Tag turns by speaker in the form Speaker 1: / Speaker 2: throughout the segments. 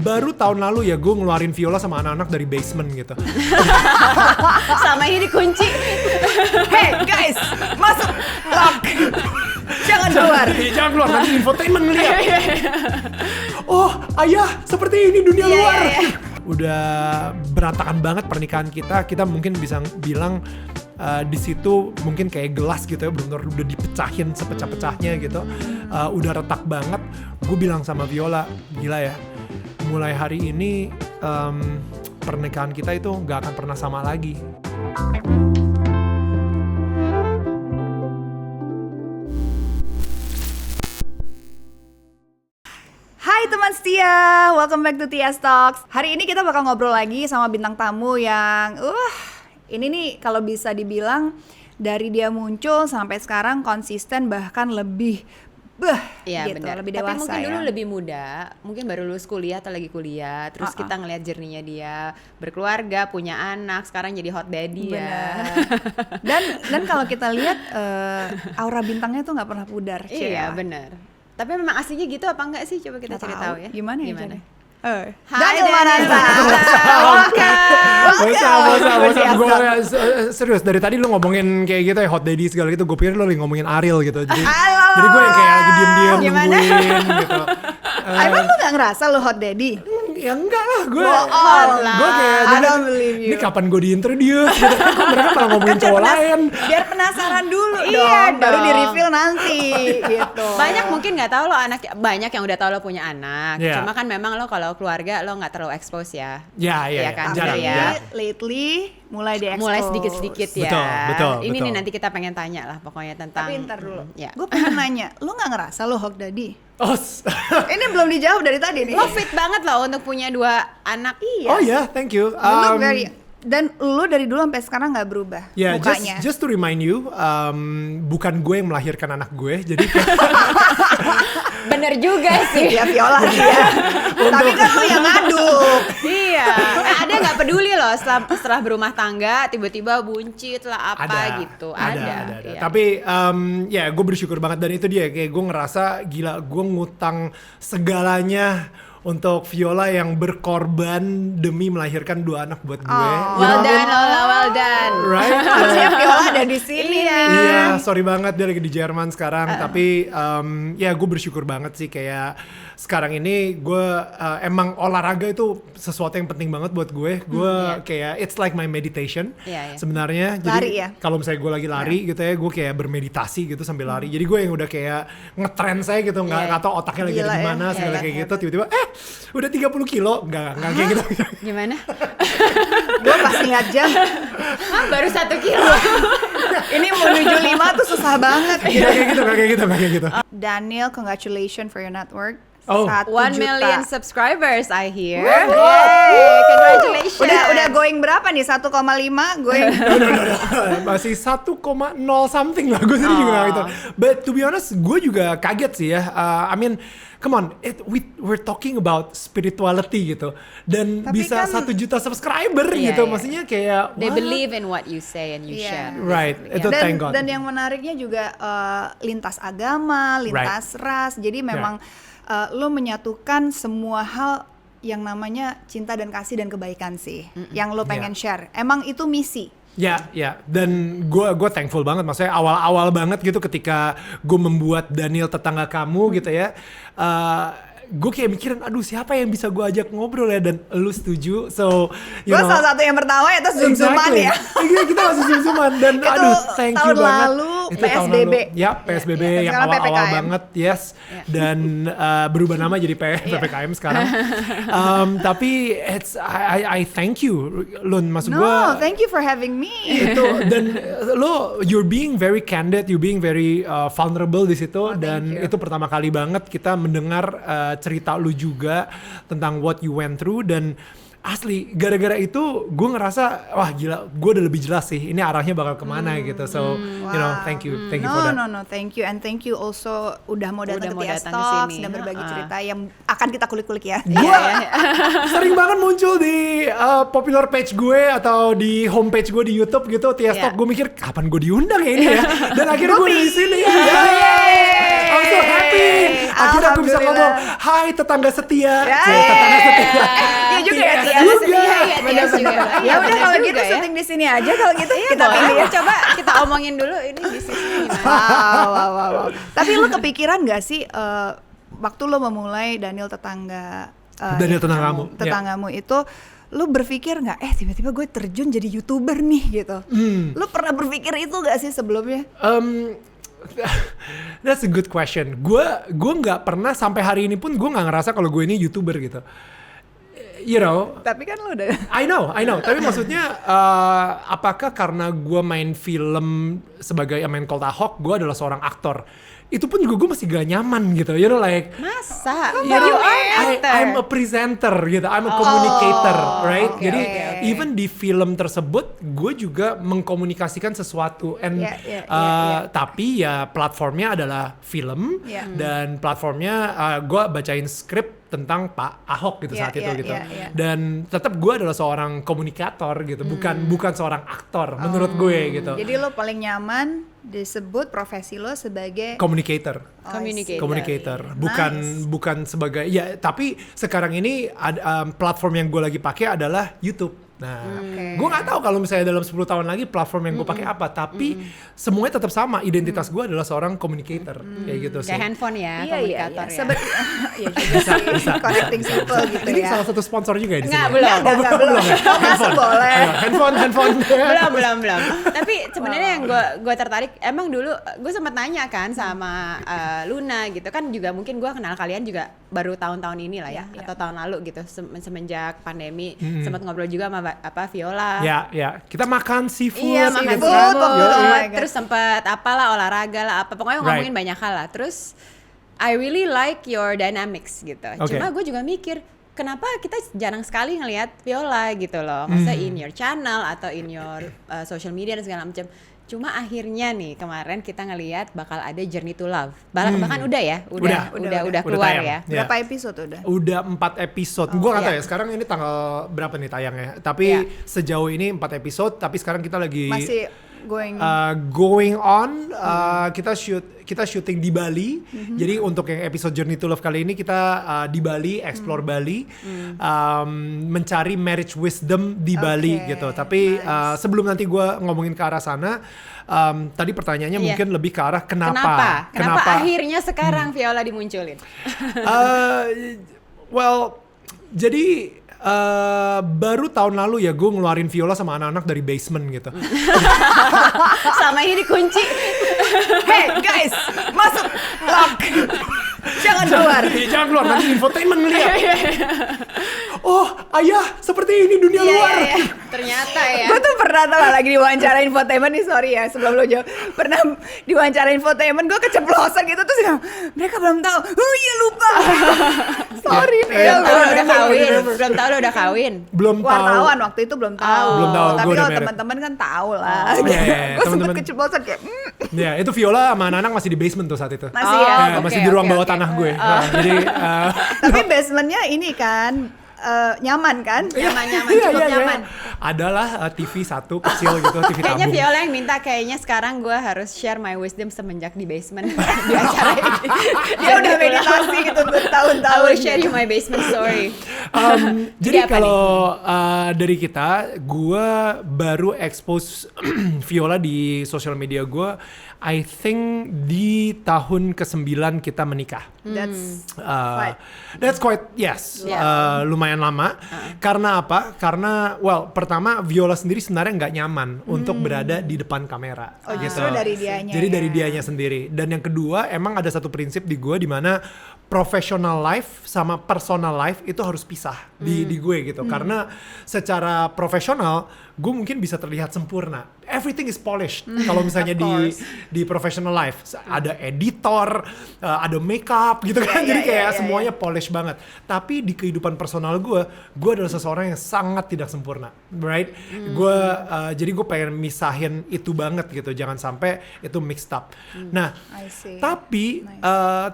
Speaker 1: Baru tahun lalu ya gue ngeluarin Viola sama anak-anak dari basement gitu.
Speaker 2: Sama ini dikunci.
Speaker 3: Hey guys, masuk lock. Jangan keluar.
Speaker 1: Jangan keluar, nanti infotainment ngeliat. Oh ayah, seperti ini dunia luar. Udah berantakan banget pernikahan kita. Kita mungkin bisa bilang di situ mungkin kayak gelas gitu ya, benar-benar udah dipecahin sepecah-pecahnya gitu. Udah retak banget. Gue bilang sama Viola, gila ya, mulai hari ini pernikahan kita itu gak akan pernah sama lagi.
Speaker 3: Hai teman setia, welcome back to Tias Talks. Hari ini kita bakal ngobrol lagi sama bintang tamu yang ini nih kalau bisa dibilang dari dia muncul sampai sekarang konsisten, bahkan lebih gitu,
Speaker 2: benar.
Speaker 3: lebih
Speaker 2: Tapi
Speaker 3: dewasa.
Speaker 2: mungkin
Speaker 3: ya.
Speaker 2: Dulu lebih muda, mungkin baru lulus kuliah atau lagi kuliah. Terus kita ngeliat journey-nya dia berkeluarga, punya anak, sekarang jadi hot daddy.
Speaker 3: Benar. Dan kalau kita lihat aura bintangnya tuh nggak pernah pudar.
Speaker 2: Iya benar. Tapi memang aslinya gitu apa enggak sih? Coba kita cari tahu ya.
Speaker 3: Gimana ya?
Speaker 2: Hai
Speaker 3: Daniel Mananta.
Speaker 1: Gue serius dari tadi lu ngomongin kayak gitu ya, hot daddy segala gitu. Gue pikir lu lagi ngomongin Ariel gitu. Jadi gue yang kayak lagi diem-diem nungguin gitu.
Speaker 3: Emang lu gak ngerasa lu hot daddy?
Speaker 1: Ya enggak lah, gue kayak
Speaker 3: I don't believe you.
Speaker 1: ini kapan gue diintroduce gitu. Kok mereka malah ngomongin cowok lain.
Speaker 3: Biar penasaran dulu
Speaker 2: Iya
Speaker 3: baru
Speaker 2: dong.
Speaker 3: di reveal nanti gitu.
Speaker 2: Banyak mungkin nggak tahu lo anak, banyak yang udah tahu lo punya anak.
Speaker 1: Yeah.
Speaker 2: Cuma kan memang lo kalau keluarga lo nggak terlalu expose ya.
Speaker 1: Iya
Speaker 2: kan,
Speaker 1: jarang
Speaker 2: ya.
Speaker 1: ya.
Speaker 3: Lately mulai di-expose.
Speaker 2: Mulai sedikit-sedikit ya.
Speaker 1: Betul.
Speaker 2: Ini nih nanti kita pengen tanya lah pokoknya tentang.
Speaker 3: Tapi ntar dulu.
Speaker 2: Ya.
Speaker 3: Gue pengen nanya, lu gak ngerasa lu hot daddy?
Speaker 1: Oh,
Speaker 3: Ini belum dijawab dari tadi nih.
Speaker 2: Lo fit banget loh untuk punya 2 anak.
Speaker 3: Iya.
Speaker 1: oh ya, thank you.
Speaker 3: You look very. Dan lu dari dulu sampai sekarang nggak berubah
Speaker 1: Ya,
Speaker 3: mukanya.
Speaker 1: just to remind you, bukan gue yang melahirkan anak gue, jadi
Speaker 2: Bener juga sih.
Speaker 3: Ya Viola dia. Tapi kan lu yang ngaduk.
Speaker 2: Iya. Ada nggak peduli loh setelah berumah tangga tiba-tiba buncit lah apa gitu. Ada. Iya.
Speaker 1: Tapi ya gue bersyukur banget, dan itu dia kayak gue ngerasa gila, gue ngutang segalanya untuk Viola yang berkorban demi melahirkan 2 anak buat gue.
Speaker 2: Well done Lola, well done.
Speaker 1: Right?
Speaker 3: Harusnya Viola ada di sini.
Speaker 1: Iya, sorry banget dia lagi di Jerman sekarang. Tapi ya gue bersyukur banget sih, kayak sekarang ini gue emang olahraga itu sesuatu yang penting banget buat gue. Gue kayak it's like my meditation sebenarnya. Jadi
Speaker 3: Lari ya?
Speaker 1: kalau misalnya gue lagi lari gitu ya, gue kayak bermeditasi gitu sambil lari. Jadi gue yang udah kayak ngetrend saya gitu, nggak tahu otaknya lagi ada di mana segala kayak gitu. Tiba-tiba udah 30 kilo, nggak kayak gitu.
Speaker 2: Gimana?
Speaker 3: Gue pas lihat jam,
Speaker 2: Baru 1 kilo.
Speaker 3: ini menuju 5 tuh susah banget.
Speaker 1: Nggak kayak gitu.
Speaker 3: Daniel, congratulations for your network.
Speaker 1: Oh.
Speaker 3: 1
Speaker 2: 1
Speaker 3: juta.
Speaker 2: million subscribers I hear.
Speaker 3: Yay,
Speaker 2: Congratulations.
Speaker 3: Udah going berapa nih? 1,5 going.
Speaker 1: Masih 1,0 something lah, gue sendiri juga nggak gitu. But to be honest, gue juga kaget sih ya. I mean, come on, we're talking about spirituality gitu, dan
Speaker 3: tapi
Speaker 1: bisa
Speaker 3: kan,
Speaker 1: 1 juta subscriber
Speaker 2: Iya,
Speaker 1: gitu,
Speaker 2: iya.
Speaker 1: maksudnya kayak
Speaker 2: They
Speaker 1: what?
Speaker 2: believe in what you say and you share.
Speaker 1: Right, itu thank God.
Speaker 3: Dan yang menariknya juga lintas agama, lintas ras. Jadi memang lo menyatukan semua hal yang namanya cinta dan kasih dan kebaikan sih, yang lo pengen share. Emang itu misi.
Speaker 1: Ya, dan gue thankful banget, maksudnya awal-awal banget gitu ketika gue membuat Daniel tetangga kamu gitu ya. Gue kayak mikirin, aduh siapa yang bisa gue ajak ngobrol ya, dan lu setuju, so
Speaker 3: Gue salah satu yang pertama ya, terus zoom-zooman ya.
Speaker 1: Iya, kita masih zoom-zooman, dan
Speaker 3: Itu
Speaker 1: aduh thank you
Speaker 3: tahun
Speaker 1: banget.
Speaker 3: lalu
Speaker 1: Itu
Speaker 3: PSBB.
Speaker 1: tahun lalu. Ya, PSBB yang
Speaker 3: Sekarang
Speaker 1: awal-awal
Speaker 3: PPKM.
Speaker 1: banget, yes. Dan berubah nama jadi PPKM sekarang. Tapi I thank you, Lun, maksud gue.
Speaker 3: No, thank you for having me.
Speaker 1: Itu, dan you're being very candid, you're being very vulnerable di situ, dan itu pertama kali banget kita mendengar cerita lu juga tentang what you went through. Dan asli gara-gara itu gue ngerasa wah gila, gue udah lebih jelas sih ini arahnya bakal kemana gitu. So you know, thank you for that.
Speaker 3: No, thank you, and thank you also udah mau datang ke Tias
Speaker 2: datang
Speaker 3: Talks
Speaker 2: kesini.
Speaker 3: dan berbagi cerita yang akan kita kulik-kulik ya.
Speaker 1: Gue sering banget muncul di popular page gue atau di homepage gue di YouTube gitu, Tias Talk. Gue mikir kapan gue diundang ya ini ya, dan akhirnya gue di sini. I'm so happy. Akhirnya aku bisa ngomong, hai tetangga setia. Tetangga setia.
Speaker 3: Iya juga ya.
Speaker 2: Iya juga.
Speaker 3: Ya udah kalau gitu syuting di sini aja kalau gitu kita
Speaker 2: Boleh,
Speaker 3: pilih ya.
Speaker 2: coba kita omongin dulu ini di sini gimana.
Speaker 3: Wow. Tapi lu kepikiran gak sih waktu lu memulai Daniel tetangga
Speaker 1: Daniel
Speaker 3: tetanggamu itu lu berpikir nggak tiba-tiba gue terjun jadi YouTuber nih gitu? Lu pernah berpikir itu gak sih sebelumnya?
Speaker 1: That's a good question. Gue nggak pernah sampai hari ini pun gue nggak ngerasa kalau gue ini YouTuber gitu. You know.
Speaker 3: Tapi kan lu udah.
Speaker 1: I know. Tapi maksudnya apakah karena gue main film sebagai main Cold Ahok, gue adalah seorang aktor. Itu pun juga gue masih gak nyaman gitu, you know, like
Speaker 2: Masa?
Speaker 1: you know, I'm a presenter gitu, I'm a communicator, right?
Speaker 2: Okay,
Speaker 1: Jadi
Speaker 2: okay.
Speaker 1: even di film tersebut gue juga mengkomunikasikan sesuatu, and tapi ya platformnya adalah film dan platformnya gue bacain skrip tentang Pak Ahok gitu saat itu gitu. Dan tetap gue adalah seorang komunikator gitu, bukan seorang aktor menurut gue gitu.
Speaker 3: Jadi lo paling nyaman disebut profesi lo sebagai
Speaker 1: Communicator.
Speaker 2: Communicator.
Speaker 1: Bukan sebagai ya, tapi sekarang ini platform yang gue lagi pakai adalah YouTube. Nah, gue nggak tahu kalau misalnya dalam 10 tahun lagi platform yang gue pakai apa, tapi semuanya tetap sama. Identitas gue adalah seorang communicator, kayak gitu sih.
Speaker 2: Kayak handphone ya, komunikator ya.
Speaker 3: Iya juga sih, connecting people gitu
Speaker 1: Ini
Speaker 3: ya.
Speaker 1: salah satu sponsor juga ya di sini.
Speaker 2: Nggak, belum.
Speaker 1: Belum ya.
Speaker 3: Masuk boleh.
Speaker 1: Ayo, handphone.
Speaker 2: belum. Tapi sebenarnya yang gue tertarik, emang dulu gue sempat nanya kan sama Luna gitu kan, juga mungkin gue kenal kalian juga baru tahun-tahun ini lah ya, atau tahun lalu gitu, semenjak pandemi. Sempat ngobrol juga sama Viola.
Speaker 1: Ya. Kita makan seafood.
Speaker 2: Iya, makan
Speaker 1: gitu.
Speaker 2: seafood. Terus sempat apalah olahraga lah apa. Pokoknya ngomongin banyak hal lah. Terus I really like your dynamics gitu. Cuma gue juga mikir, kenapa kita jarang sekali ngelihat Viola gitu loh. Maksudnya in your channel atau in your social media dan segala macam. Cuma akhirnya nih kemarin kita ngelihat bakal ada Journey to Love. Bahkan udah ya, udah keluar
Speaker 1: tayang.
Speaker 2: ya.
Speaker 3: Berapa episode udah?
Speaker 1: Udah 4 episode. Gue gak tahu ya sekarang ini tanggal berapa nih tayangnya. Tapi sejauh ini 4 episode. Tapi sekarang kita lagi
Speaker 3: masih
Speaker 1: going on. Kita syuting di Bali. Jadi untuk yang episode Journey to Love kali ini kita di Bali, explore Bali, mencari marriage wisdom di Bali gitu. Tapi sebelum nanti gue ngomongin ke arah sana, tadi pertanyaannya mungkin lebih ke arah kenapa
Speaker 2: akhirnya sekarang Viola dimunculin?
Speaker 1: Jadi baru tahun lalu ya gue ngeluarin Viola sama anak-anak dari basement gitu.
Speaker 2: Sama ini dikunci.
Speaker 3: Hey guys, masuk, lock. Jangan keluar.
Speaker 1: Jangan keluar, nanti infotainment ngeliat. Oh, ayah, seperti ini dunia luar.
Speaker 2: Iya. Ternyata ya.
Speaker 3: Gue tuh pernah lagi diwawancara infotainment nih, sorry ya sebelum lo jawab. Pernah diwawancara infotainment, gue keceplosan gitu terus mereka belum tahu. Oh iya lupa. Sorry.
Speaker 2: Belum tahu lo udah kawin.
Speaker 1: Belum tahu.
Speaker 3: Wartawan waktu itu belum tahu.
Speaker 1: Belum tahu.
Speaker 3: Tapi
Speaker 1: Gua
Speaker 3: kalau
Speaker 1: udah
Speaker 3: teman-teman kan tahu lah. Gue sempet keceplosan kayak.
Speaker 1: Ya itu Viola sama anak-anak masih di basement tuh saat itu.
Speaker 3: Masih ya.
Speaker 1: Masih di ruang bawah tanah gue. Jadi.
Speaker 3: Tapi basementnya ini kan. Nyaman kan?
Speaker 2: Nyaman.
Speaker 1: Adalah TV satu kecil gitu, TV tabung.
Speaker 2: Kayaknya Viola yang minta, kayaknya sekarang gue harus share my wisdom semenjak di basement di acara ini.
Speaker 3: Dia udah meditasi gitu bertahun-tahun.
Speaker 2: I will share you my basement story.
Speaker 1: Jadi kalau dari kita, gue baru expose Viola di social media gue, I think di tahun ke-9 kita menikah. That's quite lumayan lama. Karena apa? Karena pertama Viola sendiri sebenarnya nggak nyaman untuk berada di depan kamera.
Speaker 3: Justru dari dianya.
Speaker 1: Jadi dari dianya sendiri. Dan yang kedua, emang ada satu prinsip di gue di mana professional life sama personal life itu harus pisah di gue gitu. Karena secara profesional gue mungkin bisa terlihat sempurna. Everything is polished. Kalau misalnya di professional life ada editor, ada makeup gitu kan. Jadi kayak semuanya polish banget. Tapi di kehidupan personal gue adalah seseorang yang sangat tidak sempurna, right? Jadi gue pengen misahin itu banget gitu. Jangan sampai itu mixed up. Nah, tapi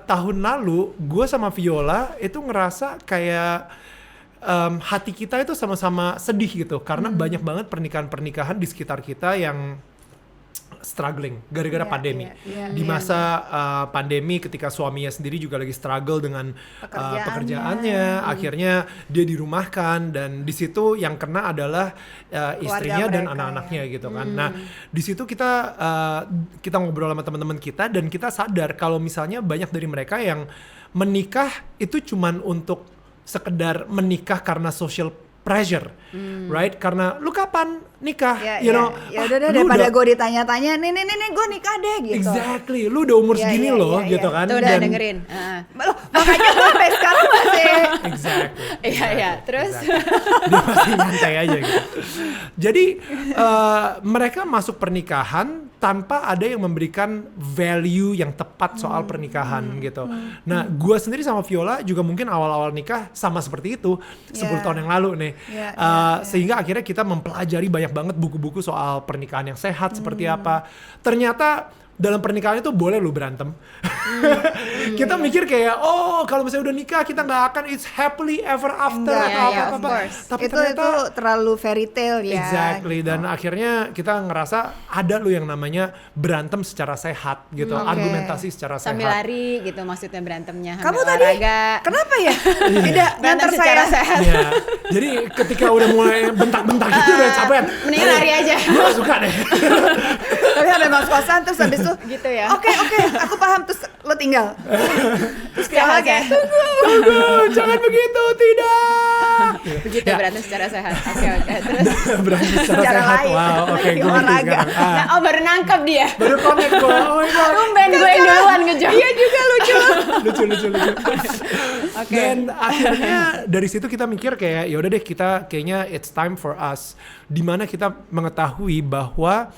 Speaker 1: tahun lalu gue sama Viola itu ngerasa kayak hati kita itu sama-sama sedih gitu karena banyak banget pernikahan-pernikahan di sekitar kita yang struggling gara-gara
Speaker 3: Iya,
Speaker 1: pandemi.
Speaker 3: iya,
Speaker 1: Di masa pandemi ketika suaminya sendiri juga lagi struggle dengan pekerjaannya, akhirnya dia dirumahkan dan di situ yang kena adalah istrinya dan
Speaker 3: mereka,
Speaker 1: anak-anaknya gitu kan. Nah, di situ kita ngobrol sama teman-teman kita dan kita sadar kalau misalnya banyak dari mereka yang menikah itu cuman untuk sekedar menikah karena social pressure, right? Karena lu kapan nikah,
Speaker 3: Ya,
Speaker 1: you know?
Speaker 3: ya udah daripada gue ditanya-tanya, nih gue nikah deh gitu.
Speaker 1: Exactly, lu udah umur
Speaker 3: Ya,
Speaker 1: segini
Speaker 3: ya,
Speaker 1: loh,
Speaker 3: ya,
Speaker 1: gitu
Speaker 3: ya.
Speaker 1: kan?
Speaker 2: Tuh udah dengerin.
Speaker 3: Loh, makanya gue sampai sekarang masih
Speaker 1: Exactly.
Speaker 2: Iya, terus?
Speaker 1: Dia masih nyantai aja gitu. Jadi mereka masuk pernikahan tanpa ada yang memberikan value yang tepat soal pernikahan gitu. Nah, gue sendiri sama Viola juga mungkin awal-awal nikah sama seperti itu 10 tahun yang lalu nih. Sehingga akhirnya kita mempelajari banyak banget buku-buku soal pernikahan yang sehat seperti apa. Ternyata dalam pernikahan itu boleh lu berantem. Kita mikir kayak, oh kalau misalnya udah nikah kita nggak akan it's happily ever after
Speaker 3: Enggak,
Speaker 1: atau
Speaker 2: ya,
Speaker 1: apa-apa.
Speaker 2: of course.
Speaker 1: Tapi
Speaker 3: itu
Speaker 1: ternyata
Speaker 3: terlalu fairy tale ya.
Speaker 1: exactly, dan akhirnya kita ngerasa ada lo yang namanya berantem secara sehat gitu, argumentasi secara
Speaker 2: Sambil
Speaker 1: sehat.
Speaker 2: lari gitu maksudnya berantemnya.
Speaker 3: Kamu
Speaker 2: sambil
Speaker 3: tadi
Speaker 2: olahraga.
Speaker 3: kenapa ya? Tidak
Speaker 2: Berantem
Speaker 3: ngantar
Speaker 2: secara
Speaker 3: saya.
Speaker 2: sehat.
Speaker 1: Iya. Jadi ketika udah mulai bentak-bentak gitu udah capek.
Speaker 2: Mendingan lari aja.
Speaker 1: Gue gak suka deh.
Speaker 3: Tapi sampai masuk kosan terus habis itu
Speaker 2: Gitu ya.
Speaker 3: Oke, aku paham terus lo tinggal. Terus
Speaker 2: Jangan
Speaker 3: kayak
Speaker 2: kayak
Speaker 1: Tunggu, jangan begitu, tidak.
Speaker 2: begitu
Speaker 1: Ya.
Speaker 2: berantem secara sehat. Oke. Terus
Speaker 1: Berantem secara
Speaker 3: Secara
Speaker 1: sehat.
Speaker 3: lain.
Speaker 1: Wow, oke, gue ngerti
Speaker 3: Olahraga.
Speaker 1: sekarang.
Speaker 2: nah, baru nangkep dia.
Speaker 1: Baru connect gue. Oh my god.
Speaker 2: Tumben gue yang duluan ngejawab.
Speaker 3: Iya juga lucu.
Speaker 1: lucu. Dan akhirnya dari situ kita mikir kayak ya udah deh, kita kayaknya it's time for us, dimana kita mengetahui bahwa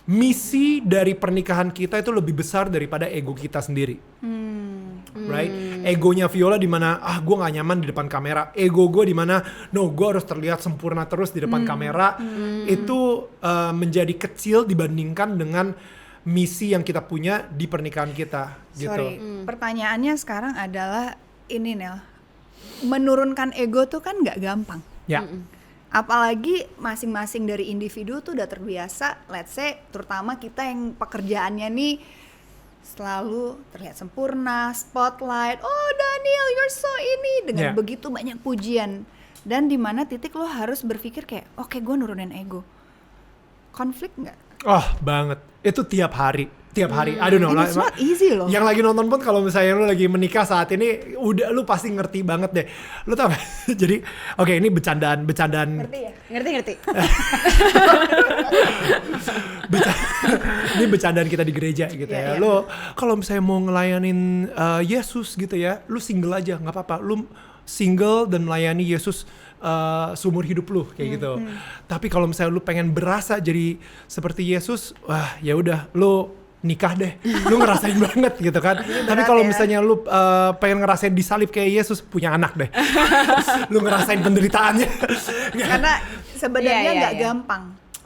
Speaker 1: misi dari pernikahan kita itu lebih besar daripada ego kita sendiri. Right? Egonya Viola di mana gue gak nyaman di depan kamera. Ego gue di mana no, gue harus terlihat sempurna terus di depan kamera. Itu menjadi kecil dibandingkan dengan misi yang kita punya di pernikahan kita gitu.
Speaker 3: Sorry, pertanyaannya sekarang adalah ini Nel, menurunkan ego tuh kan nggak gampang.
Speaker 1: Ya.
Speaker 3: Apalagi masing-masing dari individu tuh udah terbiasa, let's say terutama kita yang pekerjaannya nih selalu terlihat sempurna, spotlight, oh Daniel you're so ini, dengan
Speaker 1: Yeah.
Speaker 3: begitu banyak pujian. Dan di mana titik lo harus berpikir kayak, oke, gue nurunin ego. Konflik nggak?
Speaker 1: Oh banget, itu tiap hari. I don't know
Speaker 3: And
Speaker 1: lah.
Speaker 3: it's not easy loh.
Speaker 1: Yang lagi nonton pun kalau misalnya lu lagi menikah saat ini, udah lu pasti ngerti banget deh. Lu tau gak? Jadi, oke, ini bercandaan.
Speaker 3: Ngerti ya?
Speaker 2: Ngerti.
Speaker 1: Ini bercandaan kita di gereja gitu ya.
Speaker 3: Iya.
Speaker 1: Lu kalau misalnya mau ngelayanin Yesus gitu ya, lu single aja, nggak apa-apa. Lu single dan melayani Yesus seumur hidup lu kayak gitu. Tapi kalau misalnya lu pengen berasa jadi seperti Yesus, wah ya udah lu nikah deh, lu ngerasain banget gitu kan. Tapi kalau
Speaker 3: ya.
Speaker 1: misalnya lu pengen ngerasain disalib kayak Yesus, punya anak deh. Lu ngerasain penderitaannya.
Speaker 3: Karena sebenarnya
Speaker 2: Iya,
Speaker 3: nggak
Speaker 2: iya.
Speaker 3: gampang.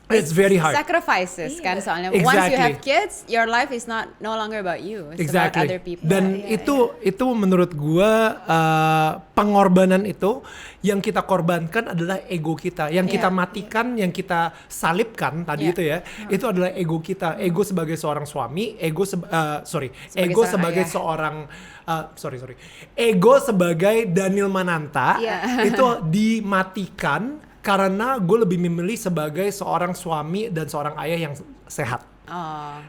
Speaker 1: It's very hard.
Speaker 2: Sacrifices kan soalnya. Once
Speaker 1: Exactly.
Speaker 2: you have kids, your life is no longer about you. It's about other people.
Speaker 1: Dan itu menurut gua pengorbanan itu yang kita korbankan adalah ego kita, yang kita matikan, yang kita salibkan tadi itu ya, itu adalah ego kita, ego sebagai seorang suami, ego sebagai seorang ego sebagai Daniel Mananta itu dimatikan karena gue lebih memilih sebagai seorang suami dan seorang ayah yang sehat.
Speaker 2: Oh.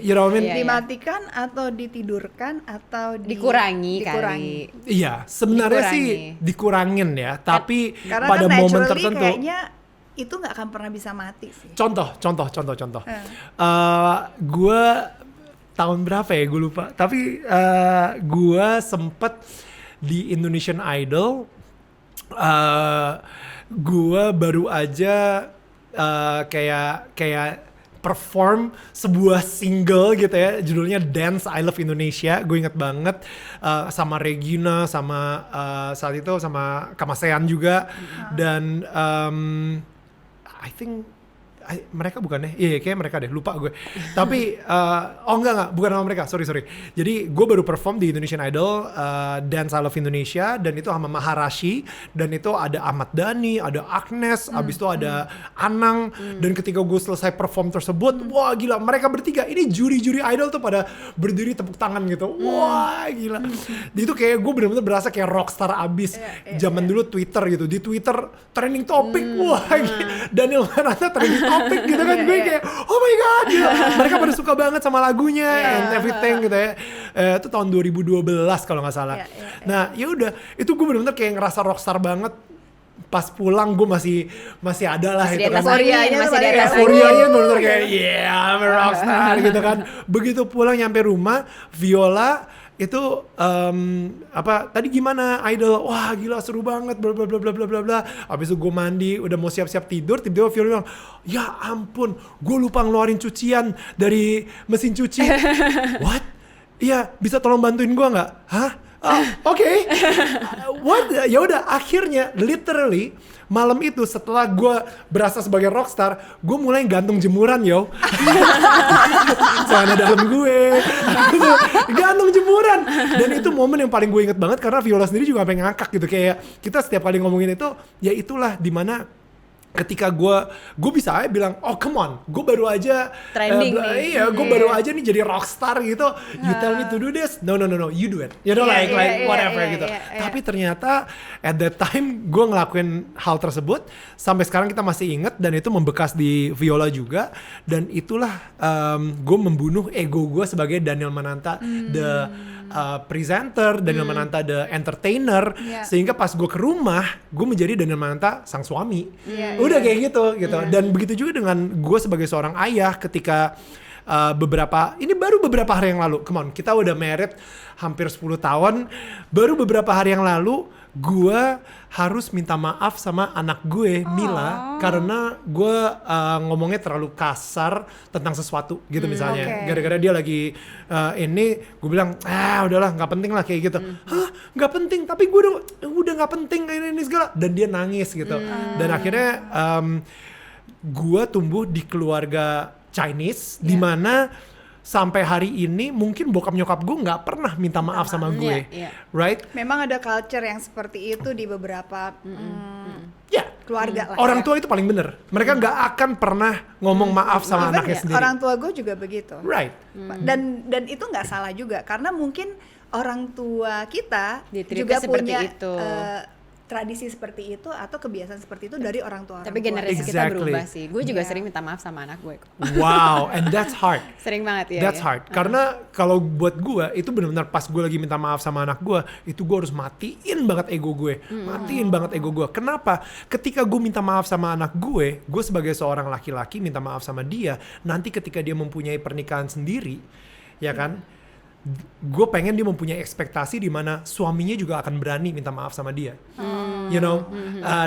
Speaker 1: You know what I mean?
Speaker 2: Iya, iya.
Speaker 3: Dimatikan atau ditidurkan atau
Speaker 2: Dikurangi kali.
Speaker 1: Iya, sebenarnya sih dikurangin ya, tapi
Speaker 3: Karena
Speaker 1: pada
Speaker 3: kan
Speaker 1: momen
Speaker 3: naturally
Speaker 1: tertentu.
Speaker 3: kayaknya itu nggak akan pernah bisa mati sih.
Speaker 1: Contoh. Gue tahun berapa ya, gue lupa. Tapi gue sempet di Indonesian Idol. Gue baru aja kayak perform sebuah single gitu ya, judulnya Dance I Love Indonesia. Gue inget banget sama Regina, sama saat itu sama Kamasean juga. Dan I think mereka bukan iya kayak mereka deh, lupa gue. Tapi enggak, bukan sama mereka, sorry. Jadi gue baru perform di Indonesian Idol, Dance I Love Indonesia, dan itu sama Maharashi, dan itu ada Ahmad Dhani, ada Agnes, abis itu ada Anang, dan ketika gue selesai perform tersebut, wah gila, mereka bertiga, ini juri-juri Idol tuh pada berdiri tepuk tangan gitu, wah gila. Itu kayak gue bener-bener berasa kayak rockstar abis. Zaman dulu Twitter gitu, di Twitter trending topik, wah Daniel Mananta trending topik gitu kan, gue kayak oh my god gitu. Mereka pada suka banget sama lagunya and everything gitu ya. Itu tahun 2012 kalau nggak salah. Nah ya udah, itu gue bener-bener kayak ngerasa rockstar banget. Pas pulang gue masih ada lah itu kan, euforianya bener-bener kayak yeah I'm a rockstar gitu kan. Begitu pulang nyampe rumah, Viola itu tadi gimana Idol, wah gila seru banget bla bla bla bla bla bla. Habis itu gue mandi udah mau siap-siap tidur, tiba-tiba Viola bilang, ya ampun gue lupa ngeluarin cucian dari mesin cuci. What? Iya, bisa tolong bantuin gue nggak? Hah? Oke. What? Ya udah, akhirnya literally malam itu setelah gue berasa sebagai rockstar, gue mulai gantung jemuran yo. Celana dalam gue, gantung jemuran. Dan itu momen yang paling gue inget banget karena Viola sendiri juga sampai ngakak gitu, kayak kita setiap kali ngomongin itu, ya itulah dimana ketika gue bisa aja bilang, oh come on, gue baru aja
Speaker 2: trending nih.
Speaker 1: Iya, gue baru aja nih jadi rockstar gitu. You tell me to do this, no, you do it. You know, like whatever gitu. Tapi ternyata at that time gue ngelakuin hal tersebut sampai sekarang kita masih inget, dan itu membekas di Viola juga. Dan itulah gue membunuh ego gue sebagai Daniel Mananta, the presenter, Daniel Mananta the entertainer, sehingga pas gue ke rumah gue menjadi Daniel Mananta sang suami. Udah kayak gitu. Dan begitu juga dengan gue sebagai seorang ayah ketika baru beberapa hari yang lalu, come on, kita udah married hampir 10 tahun, baru beberapa hari yang lalu gue harus minta maaf sama anak gue, Mila, karena gue ngomongnya terlalu kasar tentang sesuatu gitu misalnya. Gara-gara dia lagi ini, gue bilang, udahlah nggak penting lah kayak gitu. Hah, nggak penting? Tapi gue udah nggak penting ini segala. Dan dia nangis gitu. Dan akhirnya gue tumbuh di keluarga Chinese, di mana sampai hari ini mungkin bokap nyokap gue nggak pernah minta maaf sama gue, right?
Speaker 3: Memang ada culture yang seperti itu di beberapa keluarga lah.
Speaker 1: Orang tua itu paling bener. Mereka nggak akan pernah ngomong maaf sama anaknya sendiri.
Speaker 3: Orang tua gue juga begitu.
Speaker 1: Right.
Speaker 3: Dan itu nggak salah juga, karena mungkin orang tua kita juga punya itu. Tradisi seperti itu atau kebiasaan seperti itu dari orang tua.
Speaker 2: Tapi generasi kita berubah sih. Gue juga sering minta maaf sama anak gue kok.
Speaker 1: Wow, and that's hard.
Speaker 2: Sering banget ya.
Speaker 1: That's hard. Karena kalau buat gue itu benar-benar pas gue lagi minta maaf sama anak gue, itu gue harus matiin banget ego gue. Matiin banget ego gue. Kenapa? Ketika gue minta maaf sama anak gue sebagai seorang laki-laki minta maaf sama dia, nanti ketika dia mempunyai pernikahan sendiri, ya kan? Gue pengen dia mempunyai ekspektasi di mana suaminya juga akan berani minta maaf sama dia, you know,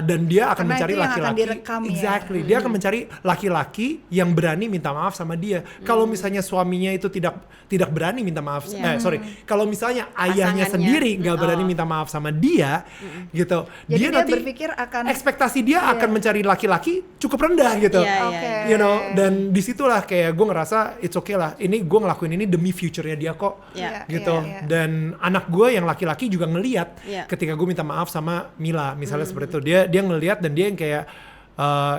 Speaker 1: dan dia akan mencari laki-laki, dia akan mencari laki-laki yang berani minta maaf sama dia. Kalau misalnya suaminya itu tidak berani minta maaf, kalau misalnya ayahnya sendiri nggak berani minta maaf sama dia, gitu,
Speaker 3: jadi dia
Speaker 1: nanti
Speaker 3: berpikir akan
Speaker 1: ekspektasi dia akan mencari laki-laki cukup rendah gitu, you know, dan disitulah kayak gue ngerasa it's okay lah, ini gue ngelakuin ini demi future-nya dia kok. Gitu. Dan anak gue yang laki-laki juga ngeliat ketika gue minta maaf sama Mila misalnya seperti itu, dia ngeliat dan dia yang kayak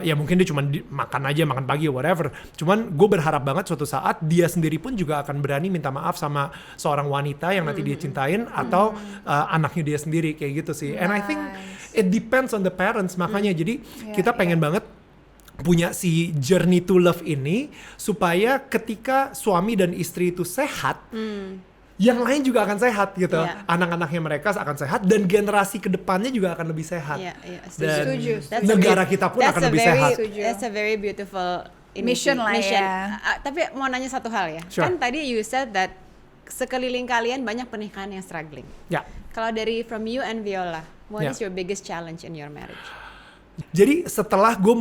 Speaker 1: ya mungkin dia cuma makan pagi whatever, cuman gue berharap banget suatu saat dia sendiri pun juga akan berani minta maaf sama seorang wanita yang nanti dia cintain atau anaknya dia sendiri kayak gitu sih. And I think it depends on the parents, makanya jadi kita pengen banget punya si journey to love ini supaya ketika suami dan istri itu sehat, yang lain juga akan sehat gitu. Anak-anaknya mereka akan sehat dan generasi kedepannya juga akan lebih sehat. Dan negara kita pun akan lebih sehat.
Speaker 2: That's a very beautiful
Speaker 3: mission lah ya.
Speaker 2: Tapi mau nanya satu hal ya. Kan tadi you said that sekeliling kalian banyak pernikahan yang struggling. Kalau dari from you and Viola, what is your biggest challenge in your marriage?
Speaker 1: Jadi setelah gue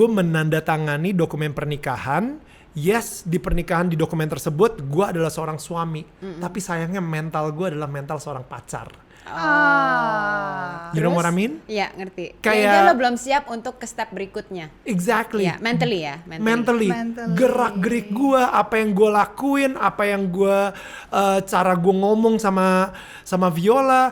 Speaker 1: menandatangani dokumen pernikahan yes, di pernikahan di dokumen tersebut gue adalah seorang suami, tapi sayangnya mental gue adalah mental seorang pacar. You know what I mean?
Speaker 2: Iya, ngerti.
Speaker 1: Kayak
Speaker 2: lo belum siap untuk ke step berikutnya.
Speaker 1: Exactly.
Speaker 2: Ya, mentally ya.
Speaker 1: Mentally. Gerak-gerik gue, apa yang gue lakuin, apa yang gue, cara gue ngomong sama Viola,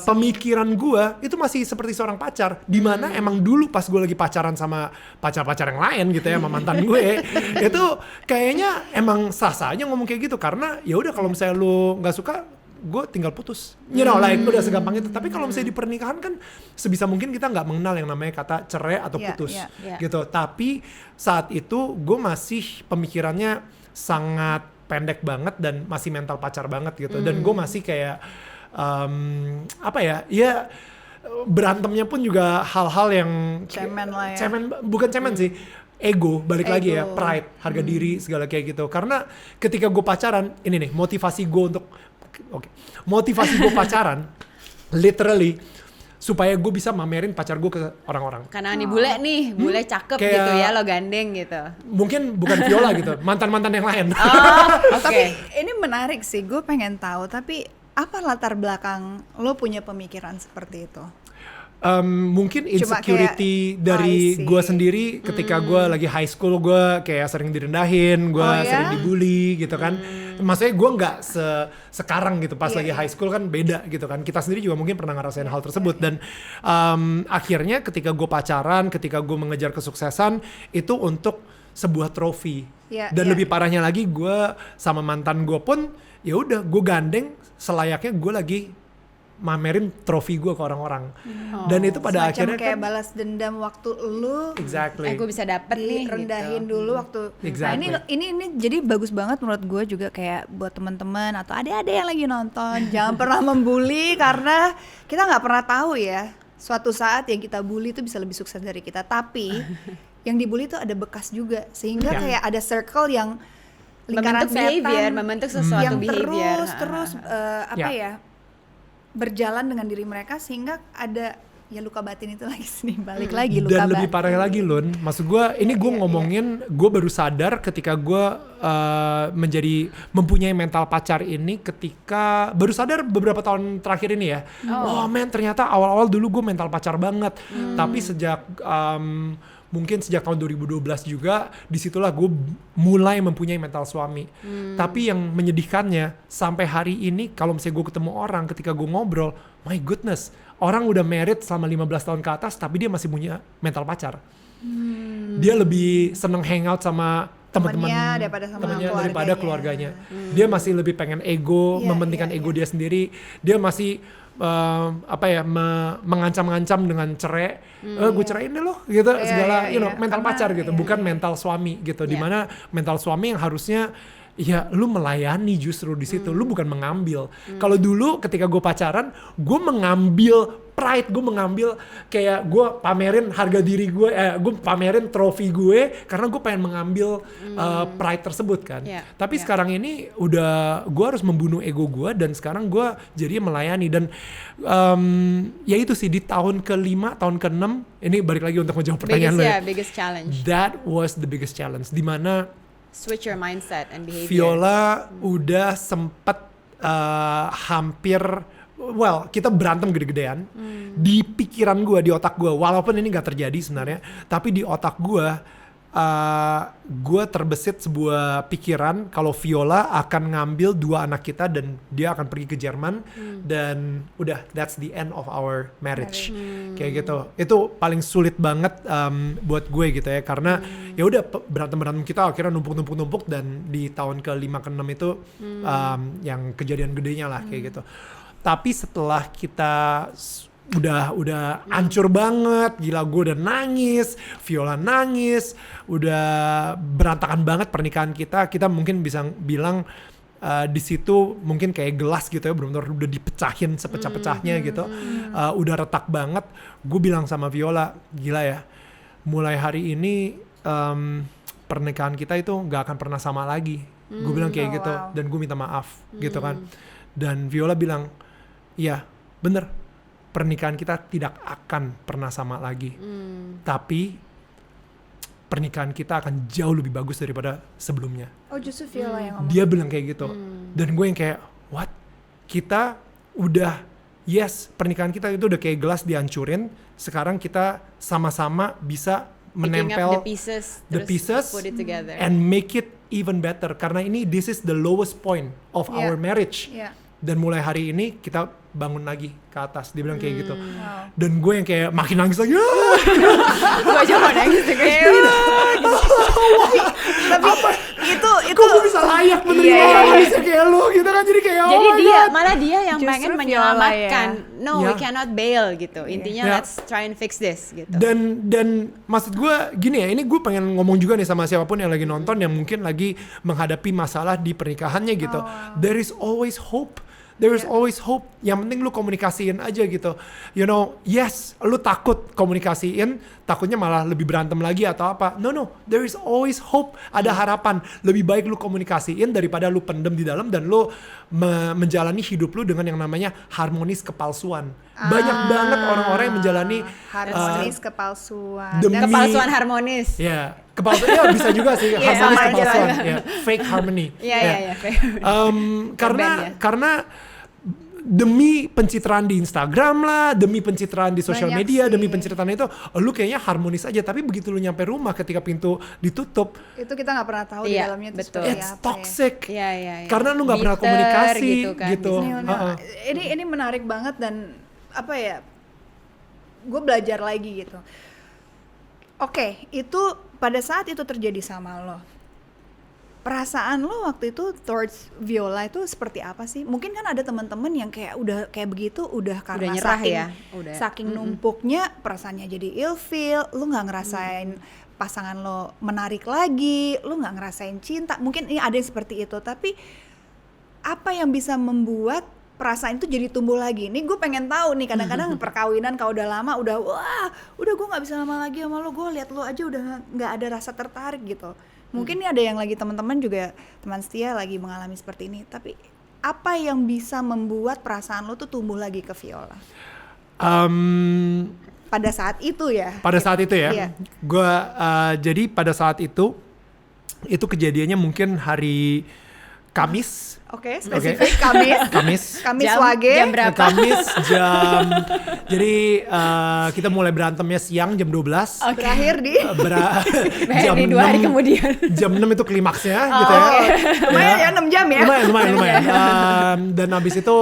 Speaker 1: pemikiran gue itu masih seperti seorang pacar. Dimana emang dulu pas gue lagi pacaran sama pacar-pacar yang lain gitu ya, sama mantan gue, itu kayaknya emang sah-sah aja ngomong kayak gitu, karena ya udah kalau misalnya lu nggak suka, gue tinggal putus, like udah segampang itu. Tapi kalau misalnya di pernikahan kan sebisa mungkin kita nggak mengenal yang namanya kata cerai atau putus, gitu. Tapi saat itu gue masih pemikirannya sangat pendek banget dan masih mental pacar banget gitu. Dan gue masih kayak ya berantemnya pun juga hal-hal yang
Speaker 3: cemen lah ya.
Speaker 1: Bukan cemen sih. Ego, balik lagi ya, pride, harga diri, segala kayak gitu. Karena ketika gue pacaran, ini nih motivasi gue pacaran, literally supaya gue bisa mamerin pacar gue ke orang-orang.
Speaker 2: Karena nih bule cakep kayak, gitu ya, lo gandeng gitu.
Speaker 1: Mungkin bukan Viola gitu, mantan-mantan yang lain.
Speaker 3: Tapi ini menarik sih, gue pengen tahu. Tapi apa latar belakang lo punya pemikiran seperti itu?
Speaker 1: Mungkin insecurity dari gue sendiri ketika gue lagi high school, gue kayak sering direndahin, gue sering dibully gitu kan. Maksudnya gue nggak sekarang gitu, pas lagi high school kan beda gitu kan. Kita sendiri juga mungkin pernah ngerasain hal tersebut. Dan akhirnya ketika gue pacaran, ketika gue mengejar kesuksesan, itu untuk sebuah trofi. Dan lebih parahnya lagi, gue sama mantan gue pun ya udah gue gandeng selayaknya gue lagi mamerin trofi gue ke orang-orang. Dan itu pada akhirnya
Speaker 3: kayak
Speaker 1: kan
Speaker 3: balas dendam waktu lu
Speaker 2: gue bisa dapet nih
Speaker 3: rendahin
Speaker 2: gitu.
Speaker 3: dulu waktu. Nah ini jadi bagus banget menurut gue juga, kayak buat teman-teman atau adik-adik yang lagi nonton, jangan pernah membuli, karena kita nggak pernah tahu ya, suatu saat yang kita bully itu bisa lebih sukses dari kita, tapi yang dibully itu ada bekas juga, sehingga kayak ada circle yang lingkaran setan
Speaker 2: membentuk sesuatu
Speaker 3: yang
Speaker 2: behavior
Speaker 3: terus berjalan dengan diri mereka, sehingga ada ya luka batin itu lagi nih, balik lagi luka
Speaker 1: dan
Speaker 3: batin.
Speaker 1: lebih parah lagi Lun, maksud gue ini gue ngomongin gue baru sadar ketika gue mempunyai mental pacar ini ketika baru sadar beberapa tahun terakhir ini ya. Ternyata awal-awal dulu gue mental pacar banget, tapi sejak mungkin sejak tahun 2012 juga, disitulah gue mulai mempunyai mental suami. Tapi yang menyedihkannya, sampai hari ini kalau misalnya gue ketemu orang, ketika gue ngobrol, my goodness, orang udah married selama 15 tahun ke atas, tapi dia masih punya mental pacar. Dia lebih seneng hangout sama teman-teman daripada keluarganya. Dia masih lebih pengen ego, mementingkan ego dia sendiri. Dia masih mengancam-ngancam dengan cerai, gue ceraiin deh lo gitu, segala mental pacar gitu, bukan mental suami gitu. Dimana mental suami yang harusnya ya lu melayani, justru di situ lu bukan mengambil. Kalau dulu ketika gue pacaran, gue mengambil pride, gue mengambil kayak gue pamerin harga diri gue, gue pamerin trofi gue karena gue pengen mengambil pride tersebut kan. Tapi sekarang ini udah gue harus membunuh ego gue, dan sekarang gue jadi melayani. Dan ya itu sih, di tahun ke-5, tahun ke-6 ini balik lagi untuk menjawab pertanyaan lo ya.
Speaker 2: Biggest challenge.
Speaker 1: That was the biggest challenge, dimana
Speaker 2: switch your mindset and behavior.
Speaker 1: Viola udah sempet hampir, kita berantem gede-gedean. Di pikiran gue, di otak gue, walaupun ini gak terjadi sebenarnya, tapi di otak gue, gue terbesit sebuah pikiran kalau Viola akan ngambil 2 anak kita dan dia akan pergi ke Jerman, dan udah, that's the end of our marriage. Kayak gitu. Itu paling sulit banget buat gue gitu ya, karena ya udah berantem kita akhirnya numpuk, dan di tahun ke-5 ke-6 itu yang kejadian gedenya lah kayak gitu. Tapi setelah kita udah hancur banget, gila, gue udah nangis, Viola nangis, udah berantakan banget pernikahan kita mungkin bisa bilang di situ mungkin kayak gelas gitu ya, benar-benar udah dipecahin sepecah-pecahnya gitu, udah retak banget. Gue bilang sama Viola, gila ya, mulai hari ini pernikahan kita itu gak akan pernah sama lagi. Gue bilang kayak gitu, dan gue minta maaf gitu kan. Dan Viola bilang, iya bener, pernikahan kita tidak akan pernah sama lagi. Tapi pernikahan kita akan jauh lebih bagus daripada sebelumnya.
Speaker 3: Oh justru Viola yang ngomong.
Speaker 1: Dia bilang kayak gitu. Dan gue yang kayak, what? Kita udah, yes, pernikahan kita itu udah kayak gelas dihancurin. Sekarang kita sama-sama bisa menempel
Speaker 2: picking up the pieces,
Speaker 1: put
Speaker 2: it together.
Speaker 1: and make it even better. Karena ini, this is the lowest point of our marriage. Dan mulai hari ini kita bangun lagi ke atas. Dia bilang kayak gitu.
Speaker 3: Wow.
Speaker 1: Dan gue yang kayak makin nangis lagi.
Speaker 2: Gue aja mau nangis kayak
Speaker 3: Tapi itu
Speaker 1: Kok gue bisa layak menerima orang manusia kayak lu gitu kan. Jadi kayak
Speaker 2: jadi
Speaker 1: oh my
Speaker 2: dia
Speaker 1: God.
Speaker 2: malah dia yang
Speaker 3: Justru
Speaker 2: pengen
Speaker 3: Viola
Speaker 2: menyelamatkan. No, we
Speaker 1: Ya.
Speaker 2: cannot bail gitu. Intinya
Speaker 1: Ya.
Speaker 2: let's try and fix this gitu.
Speaker 1: Dan maksud gue gini ya, ini gue pengen ngomong juga nih sama siapapun yang lagi nonton yang mungkin lagi menghadapi masalah di pernikahannya gitu. There is always hope. There is always hope. Yang penting lu komunikasiin aja gitu. You know, yes, lu takut komunikasiin, takutnya malah lebih berantem lagi atau apa. No, there is always hope. Ada harapan. Lebih baik lu komunikasiin daripada lu pendem di dalam dan lu menjalani hidup lu dengan yang namanya harmonis kepalsuan. Banyak banget orang-orang yang menjalani
Speaker 3: harmonis kepalsuan.
Speaker 1: demi-
Speaker 2: Kepalsuan harmonis.
Speaker 1: ya, kepalsuan ya bisa juga sih,
Speaker 2: Iya,
Speaker 1: harmonis
Speaker 2: sama aja
Speaker 1: kepalsuan,
Speaker 2: lah.
Speaker 1: ya, fake harmony.
Speaker 2: Iya.
Speaker 1: Karena demi pencitraan di Instagram lah, demi pencitraan di sosial
Speaker 3: Banyak
Speaker 1: media,
Speaker 3: sih.
Speaker 1: demi pencitraan itu, lu kayaknya harmonis aja. Tapi begitu lu nyampe rumah ketika pintu ditutup,
Speaker 3: Itu kita nggak pernah tahu di
Speaker 2: Iya,
Speaker 3: dalamnya itu
Speaker 2: betul.
Speaker 3: seperti
Speaker 1: it's
Speaker 3: apa
Speaker 1: toxic.
Speaker 2: Iya.
Speaker 1: Karena lu nggak pernah
Speaker 2: Bitter
Speaker 1: komunikasi
Speaker 2: kan,
Speaker 1: gitu.
Speaker 3: ya. Nah, ini menarik banget dan apa ya? Gue belajar lagi gitu. Oke, itu pada saat itu terjadi sama lo. Perasaan lo waktu itu towards Viola itu seperti apa sih? Mungkin kan ada teman-teman yang kayak udah kayak begitu udah karena
Speaker 2: nyerah
Speaker 3: saking,
Speaker 2: ya, udah.
Speaker 3: saking numpuknya perasaannya jadi ilfeel, lo nggak ngerasain pasangan lo menarik lagi, lo nggak ngerasain cinta. Mungkin ini ada yang seperti itu, tapi apa yang bisa membuat perasaan itu jadi tumbuh lagi? Nih gue pengen tahu nih, kadang-kadang perkawinan kalau udah lama udah gue nggak bisa lama lagi sama lo, gue lihat lo aja udah nggak ada rasa tertarik gitu. Mungkin nih ada yang lagi teman-teman juga, teman setia lagi mengalami seperti ini. Tapi apa yang bisa membuat perasaan lo tuh tumbuh lagi ke Viola? Pada saat itu ya?
Speaker 1: Pada saat itu ya,
Speaker 3: Iya.
Speaker 1: jadi pada saat itu kejadiannya mungkin hari Kamis.
Speaker 3: Oke, spesifik Kamis Wage.
Speaker 2: Jam berapa?
Speaker 1: Kamis jam. Jadi kita mulai berantemnya siang jam 12.
Speaker 3: Berakhir di
Speaker 2: Jam 2 hari kemudian.
Speaker 1: Jam 6 itu klimaksnya gitu ya.
Speaker 3: lumayan ya 6 jam ya.
Speaker 1: Lumayan. Dan habis itu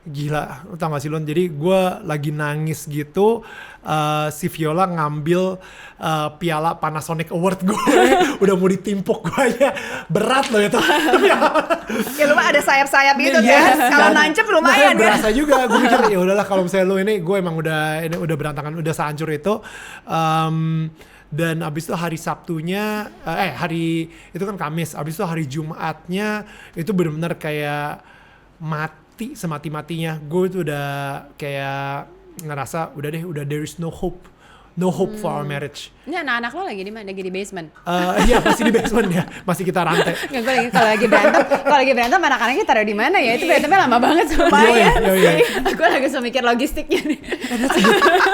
Speaker 1: gila, lu tau gak sih Lon? Jadi gue lagi nangis gitu. Si Viola ngambil piala Panasonic Award gue. Udah mau ditimpuk gue aja. Berat loh itu.
Speaker 3: Ya lumayan ada sayap-sayap gitu
Speaker 1: Yes,
Speaker 3: kan. Kalau
Speaker 1: dan-
Speaker 3: nancep lumayan
Speaker 1: nah,
Speaker 3: kan.
Speaker 1: berasa juga. Gue mikir ya udahlah kalau misalnya lu ini, gue emang udah berantakan, udah sehancur itu. Dan abis itu hari Sabtunya, hari itu kan Kamis. Abis itu hari Jumatnya itu benar-benar kayak mati semati-matinya. Gue tuh udah kayak ngerasa udah there is no hope for our marriage.
Speaker 2: Ini anak-anak lo lagi di mana? Lagi di basement.
Speaker 1: Iya masih di basement ya, masih kita rantai.
Speaker 2: Nggak, gue lagi kalau lagi berantem anak-anaknya taruh di mana ya? Itu berantemnya lama banget lumayan
Speaker 1: Iya.
Speaker 2: sih. Gue lagi suka mikir logistiknya nih.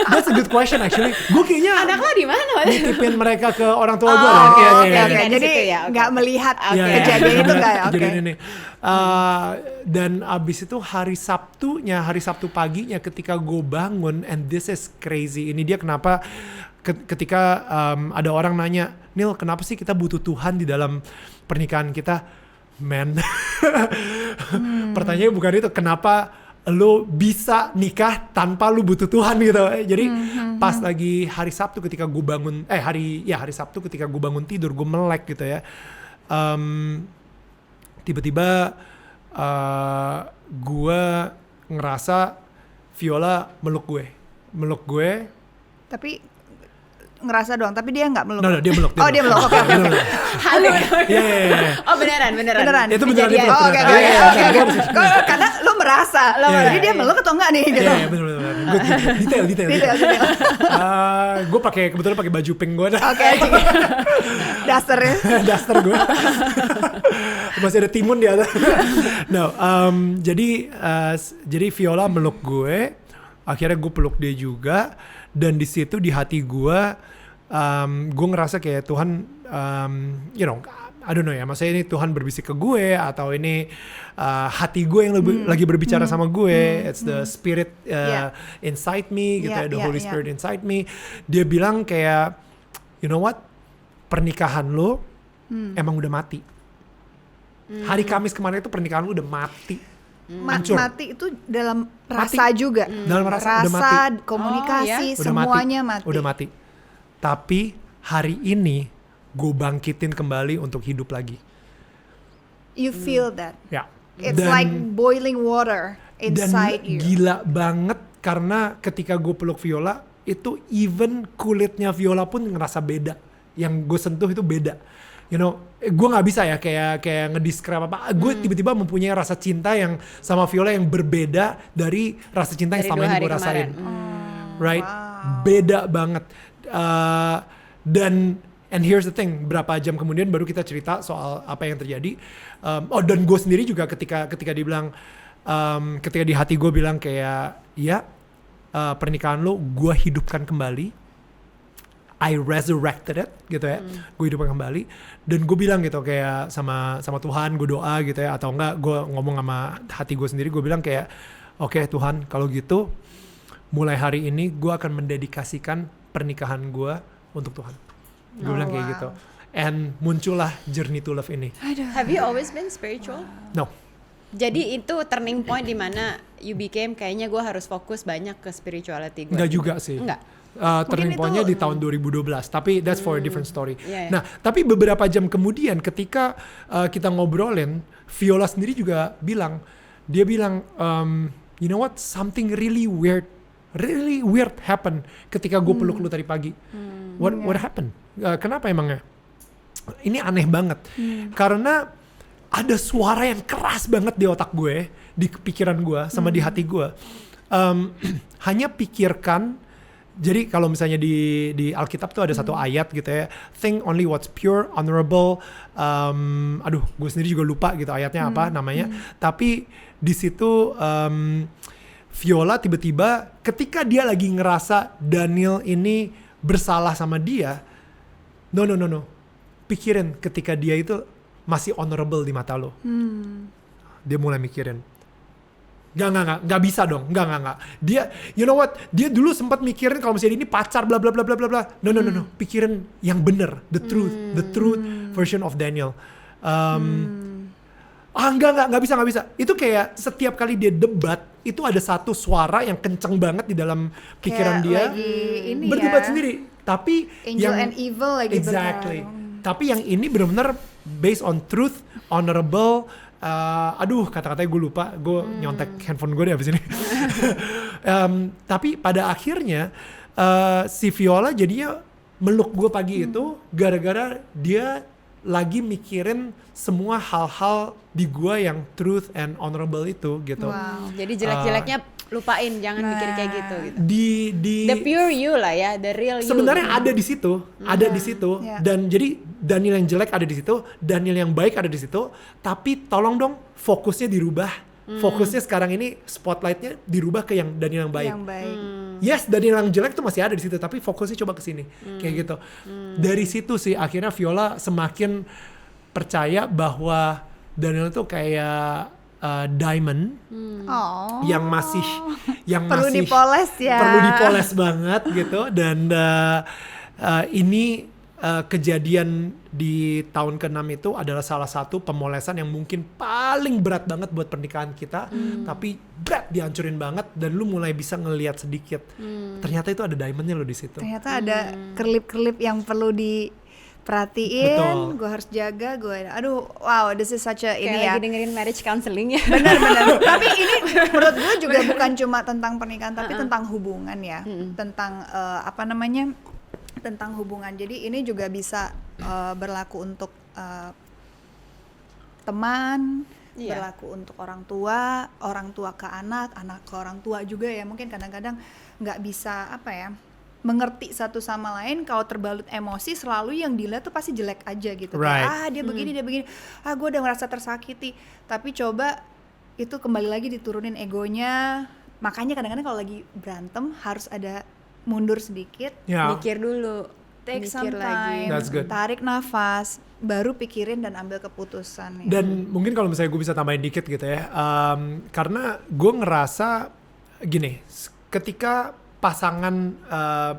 Speaker 1: That's a good question actually. Gue kayaknya
Speaker 2: Anak lo di mana?
Speaker 1: nitipin mereka ke orang tua gue.
Speaker 2: Oke.
Speaker 3: Oke.
Speaker 2: Di
Speaker 3: Jadi
Speaker 2: situ ya, oke.
Speaker 3: nggak melihat
Speaker 1: Iya,
Speaker 3: kejadian itu nggak ya? Oke.
Speaker 1: Kejadian ini. Dan abis itu hari Sabtu paginya ketika gue bangun, and this is crazy. Ini dia kenapa ketika ada orang nanya, Nil kenapa sih kita butuh Tuhan di dalam pernikahan kita? Man, pertanyaannya bukan itu. Kenapa lo bisa nikah tanpa lo butuh Tuhan gitu? Jadi pas lagi hari Sabtu ketika gue bangun, hari Sabtu ketika gue bangun tidur, gue melek gitu ya. Tiba-tiba gue ngerasa Viola meluk gue.
Speaker 3: Tapi ngerasa doang, tapi dia nggak meluk.
Speaker 1: No, dia meluk.
Speaker 3: Oh, dia meluk. Oke.
Speaker 2: Halo.
Speaker 1: Iya.
Speaker 2: Oh beneran.
Speaker 3: Beneran.
Speaker 1: Itu beneran.
Speaker 2: Kejadian.
Speaker 1: Itu
Speaker 3: Oh, oke.
Speaker 1: Iya.
Speaker 3: Karena lu merasa. Jadi dia meluk atau enggak nih gitu.
Speaker 1: Iya, bener. Good, detail. Gue kebetulan pakai baju pink gue.
Speaker 3: Oke. Dasarnya.
Speaker 1: Daster gue. Masih ada timun di atas. No, jadi Viola meluk gue. Akhirnya gue peluk dia juga. Dan di situ di hati gue gue ngerasa kayak Tuhan, you know, I don't know ya, maksudnya ini Tuhan berbisik ke gue atau ini hati gue yang lagi berbicara sama gue. It's the Spirit inside me, gitu ya, the Holy Spirit inside me. Dia bilang kayak, you know what, pernikahan lo emang udah mati. Hari Kamis kemarin itu pernikahan lo udah mati.
Speaker 3: Mati itu dalam rasa juga.
Speaker 1: Dalam rasa udah mati.
Speaker 3: Komunikasi,
Speaker 1: Udah
Speaker 3: semuanya mati.
Speaker 1: Udah mati. Tapi hari ini gue bangkitin kembali untuk hidup lagi.
Speaker 3: You feel that.
Speaker 1: Ya.
Speaker 3: It's like boiling water inside you.
Speaker 1: Dan gila banget karena ketika gue peluk Viola, itu even kulitnya Viola pun ngerasa beda. Yang gue sentuh itu beda. You know, gue nggak bisa ya kayak ngedescribe apa. Gue tiba-tiba mempunyai rasa cinta yang sama Viola yang berbeda dari rasa cinta yang selama ini gue rasain. Right? Wow. Beda banget. And here's the thing, berapa jam kemudian baru kita cerita soal apa yang terjadi. Dan gue sendiri juga ketika dia bilang, ketika di hati gue bilang kayak, ya pernikahan lo gue hidupkan kembali. I resurrected it, gitu ya. Gue hidupkan kembali. Dan gue bilang gitu kayak sama Tuhan, gue doa gitu ya. Atau enggak, gue ngomong sama hati gue sendiri, gue bilang kayak, oke, Tuhan, kalau gitu, mulai hari ini gue akan mendedikasikan pernikahan gue untuk Tuhan. Gue bilang kayak gitu. And muncullah Journey to Love ini.
Speaker 2: Have you always been spiritual?
Speaker 1: No.
Speaker 2: Jadi itu turning point di mana you became kayaknya gue harus fokus banyak ke spirituality gue.
Speaker 1: Enggak juga sih.
Speaker 2: Enggak.
Speaker 1: Turning point-nya di tahun 2012. Tapi that's for a different story.
Speaker 2: Yeah.
Speaker 1: Nah, tapi beberapa jam kemudian ketika kita ngobrolin, Viola sendiri juga bilang, dia bilang, you know what, something really weird happen ketika gue peluk lu tadi pagi. What happened? Kenapa emangnya? Ini aneh banget. Karena ada suara yang keras banget di otak gue, di pikiran gue, sama di hati gue. Hanya pikirkan, jadi kalau misalnya di Alkitab tuh ada satu ayat gitu ya, think only what's pure, honorable. Gue sendiri juga lupa gitu ayatnya apa namanya. Tapi di situ Viola tiba-tiba ketika dia lagi ngerasa Daniel ini bersalah sama dia, no. Pikirin ketika dia itu masih honorable di mata lo. Dia mulai mikirin. Nggak bisa dong. Nggak. Dia, you know what? Dia dulu sempat mikirin kalau misalnya ini pacar bla bla bla bla bla. No. Pikirin yang bener, the truth version of Daniel. Nggak bisa. Itu kayak setiap kali dia debat, itu ada satu suara yang kenceng banget di dalam pikiran
Speaker 3: kayak
Speaker 1: dia.
Speaker 3: Lagi ini
Speaker 1: berdebat
Speaker 3: ya.
Speaker 1: sendiri. Tapi
Speaker 3: Angel
Speaker 1: yang
Speaker 3: and evil lagi
Speaker 1: exactly.
Speaker 3: bertarung.
Speaker 1: Tapi yang ini benar-benar based on truth, honorable. Kata-katanya gue lupa. Gue nyontek handphone gue deh abis ini. Tapi pada akhirnya si Viola jadinya meluk gue pagi itu gara-gara dia lagi mikirin semua hal-hal di gue yang truth and honorable itu gitu.
Speaker 2: Wow. Jadi jelek-jeleknya lupain, jangan mikir kayak gitu.
Speaker 1: Di
Speaker 2: The pure you lah ya, the real you.
Speaker 1: Sebenarnya ada di situ,
Speaker 3: Yeah.
Speaker 1: Dan jadi Daniel yang jelek ada di situ, Daniel yang baik ada di situ. Tapi tolong dong fokusnya dirubah. Fokusnya sekarang ini spotlightnya dirubah ke yang Daniel yang baik.
Speaker 3: Yang baik.
Speaker 1: Yes, Daniel yang jelek tuh masih ada di situ, tapi fokusnya coba ke sini, kayak gitu. Dari situ sih akhirnya Viola semakin percaya bahwa Daniel tuh kayak diamond yang masih
Speaker 3: perlu dipoles ya.
Speaker 1: Perlu dipoles banget gitu. Dan ini kejadian di tahun ke-6 itu adalah salah satu pemolesan yang mungkin paling berat banget buat pernikahan kita. Tapi berat, dihancurin banget, dan lu mulai bisa ngelihat sedikit. Ternyata itu ada diamondnya lo di situ.
Speaker 3: Ternyata ada kelip-kelip yang perlu diperhatiin. Gue harus jaga. Wow, this is such a ini ya.
Speaker 2: Lagi dengerin marriage counseling ya.
Speaker 3: Benar. Tapi ini menurut gue juga bukan cuma tentang pernikahan, tapi tentang hubungan ya. Tentang tentang hubungan. Jadi ini juga bisa berlaku untuk teman, berlaku untuk orang tua ke anak ke orang tua juga ya. Mungkin kadang-kadang nggak bisa mengerti satu sama lain. Kalau terbalut emosi, selalu yang dilihat tuh pasti jelek aja gitu.
Speaker 1: Right.
Speaker 3: Kayak, dia begini, gue udah ngerasa tersakiti. Tapi coba itu kembali lagi diturunin egonya. Makanya kadang-kadang kalau lagi berantem harus ada mundur sedikit,
Speaker 1: Ya.
Speaker 2: Mikir dulu.
Speaker 3: take
Speaker 2: Mikir
Speaker 3: some
Speaker 2: lagi.
Speaker 3: time,
Speaker 1: That's good.
Speaker 3: tarik nafas, baru pikirin dan ambil keputusan. Ya.
Speaker 1: Dan mungkin kalau misalnya gue bisa tambahin dikit gitu ya, karena gue ngerasa gini, ketika pasangan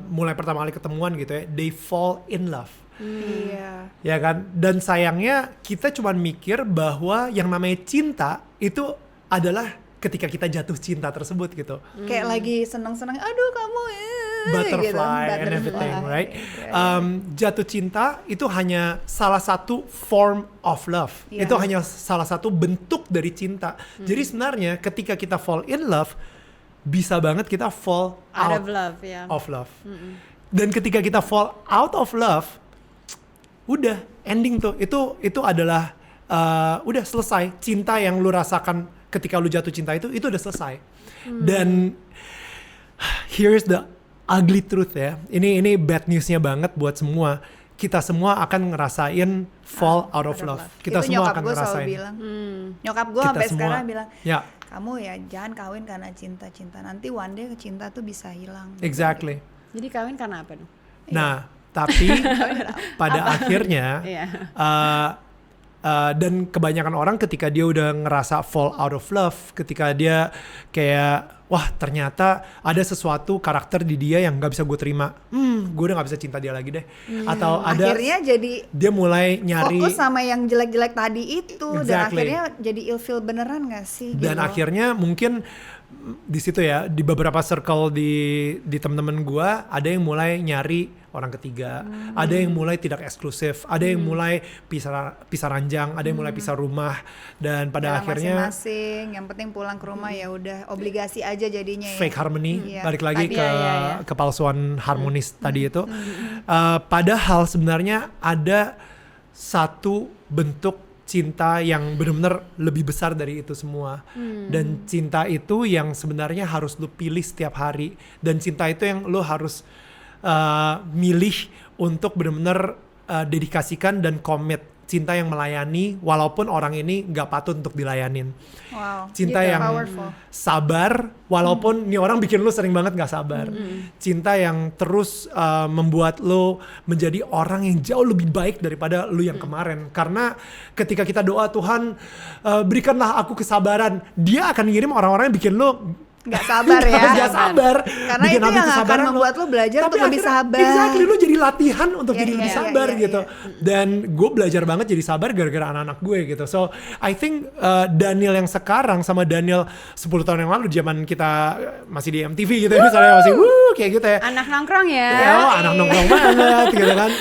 Speaker 1: mulai pertama kali ketemuan gitu ya, they fall in love.
Speaker 3: Iya.
Speaker 1: Ya kan? Dan sayangnya kita cuma mikir bahwa yang namanya cinta itu adalah ketika kita jatuh cinta tersebut gitu.
Speaker 3: Kayak lagi seneng-seneng, aduh kamu
Speaker 1: Butterfly
Speaker 3: gitu.
Speaker 1: and everything, right?
Speaker 3: Yeah.
Speaker 1: Jatuh cinta itu hanya salah satu form of love.
Speaker 3: Yeah.
Speaker 1: Itu hanya salah satu bentuk dari cinta. Jadi sebenarnya ketika kita fall in love, bisa banget kita fall
Speaker 2: Out of love, ya.
Speaker 1: of love. Dan ketika kita fall out of love, udah ending tuh. Itu adalah udah selesai. Cinta yang lu rasakan ketika lu jatuh cinta itu udah selesai. Dan here's the ugly truth ya. Ini bad newsnya banget buat semua. Kita semua akan ngerasain fall out of love. Kita
Speaker 3: Itu
Speaker 1: semua
Speaker 3: nyokap
Speaker 1: akan
Speaker 3: gue selalu
Speaker 1: ngerasain.
Speaker 3: bilang. Nyokap gue
Speaker 1: Kita
Speaker 3: sampai
Speaker 1: semua.
Speaker 3: sekarang bilang,
Speaker 1: Ya,
Speaker 3: kamu ya jangan kawin karena cinta-cinta. Nanti one day cinta tuh bisa hilang.
Speaker 1: exactly.
Speaker 2: Jadi kawin karena apa dong?
Speaker 1: Nah, tapi pada akhirnya
Speaker 2: Iya.
Speaker 1: dan kebanyakan orang ketika dia udah ngerasa fall out of love, ketika dia kayak wah ternyata ada sesuatu karakter di dia yang nggak bisa gue terima, gue udah nggak bisa cinta dia lagi deh. Atau ada
Speaker 3: Akhirnya jadi
Speaker 1: dia mulai nyari
Speaker 3: fokus sama yang jelek-jelek tadi itu. Dan
Speaker 1: Exactly.
Speaker 3: akhirnya jadi ilfeel beneran gak sih?
Speaker 1: dan
Speaker 3: gitu.
Speaker 1: akhirnya mungkin di situ ya, di beberapa circle di teman-teman gue ada yang mulai nyari orang ketiga, ada yang mulai tidak eksklusif, ada yang mulai pisah ranjang, ada yang mulai pisah rumah, dan pada
Speaker 3: Cara
Speaker 1: akhirnya
Speaker 3: masing-masing, yang penting pulang ke rumah ya udah obligasi aja jadinya ya.
Speaker 1: fake harmony,
Speaker 3: Iya.
Speaker 1: balik lagi
Speaker 2: Tadi
Speaker 1: ke
Speaker 2: ya.
Speaker 1: kepalsuan harmonis tadi itu. Padahal sebenarnya ada satu bentuk cinta yang benar-benar lebih besar dari itu semua. Dan cinta itu yang sebenarnya harus lu pilih setiap hari. Dan cinta itu yang lu harus milih untuk benar-benar dedikasikan dan komit. Cinta yang melayani walaupun orang ini nggak patut untuk dilayanin.
Speaker 3: Wow.
Speaker 1: Cinta
Speaker 3: gitu,
Speaker 1: yang
Speaker 3: powerful.
Speaker 1: sabar walaupun nih orang bikin lu sering banget nggak sabar. Cinta yang terus membuat lu menjadi orang yang jauh lebih baik daripada lu yang kemarin. Karena ketika kita doa Tuhan berikanlah aku kesabaran, Dia akan ngirim orang-orang yang bikin lu
Speaker 3: Gak sabar ya.
Speaker 1: Gak sabar.
Speaker 3: Karena
Speaker 1: Bikin
Speaker 3: itu
Speaker 1: habis
Speaker 3: yang akan
Speaker 1: kesabaran
Speaker 3: membuat lu belajar
Speaker 1: Tapi
Speaker 3: untuk lebih
Speaker 1: akhirnya,
Speaker 3: sabar.
Speaker 1: Exactly, lu jadi latihan untuk
Speaker 3: Iya,
Speaker 1: jadi
Speaker 3: iya,
Speaker 1: lebih
Speaker 3: iya,
Speaker 1: sabar
Speaker 3: iya,
Speaker 1: gitu.
Speaker 3: iya.
Speaker 1: Dan gue belajar banget jadi sabar gara-gara anak-anak gue gitu. So I think Daniel yang sekarang sama Daniel 10 tahun yang lalu zaman kita masih di MTV gitu ya, misalnya masih kayak gitu ya.
Speaker 2: Anak nongkrong ya.
Speaker 1: Anak nongkrong banget gitu kan.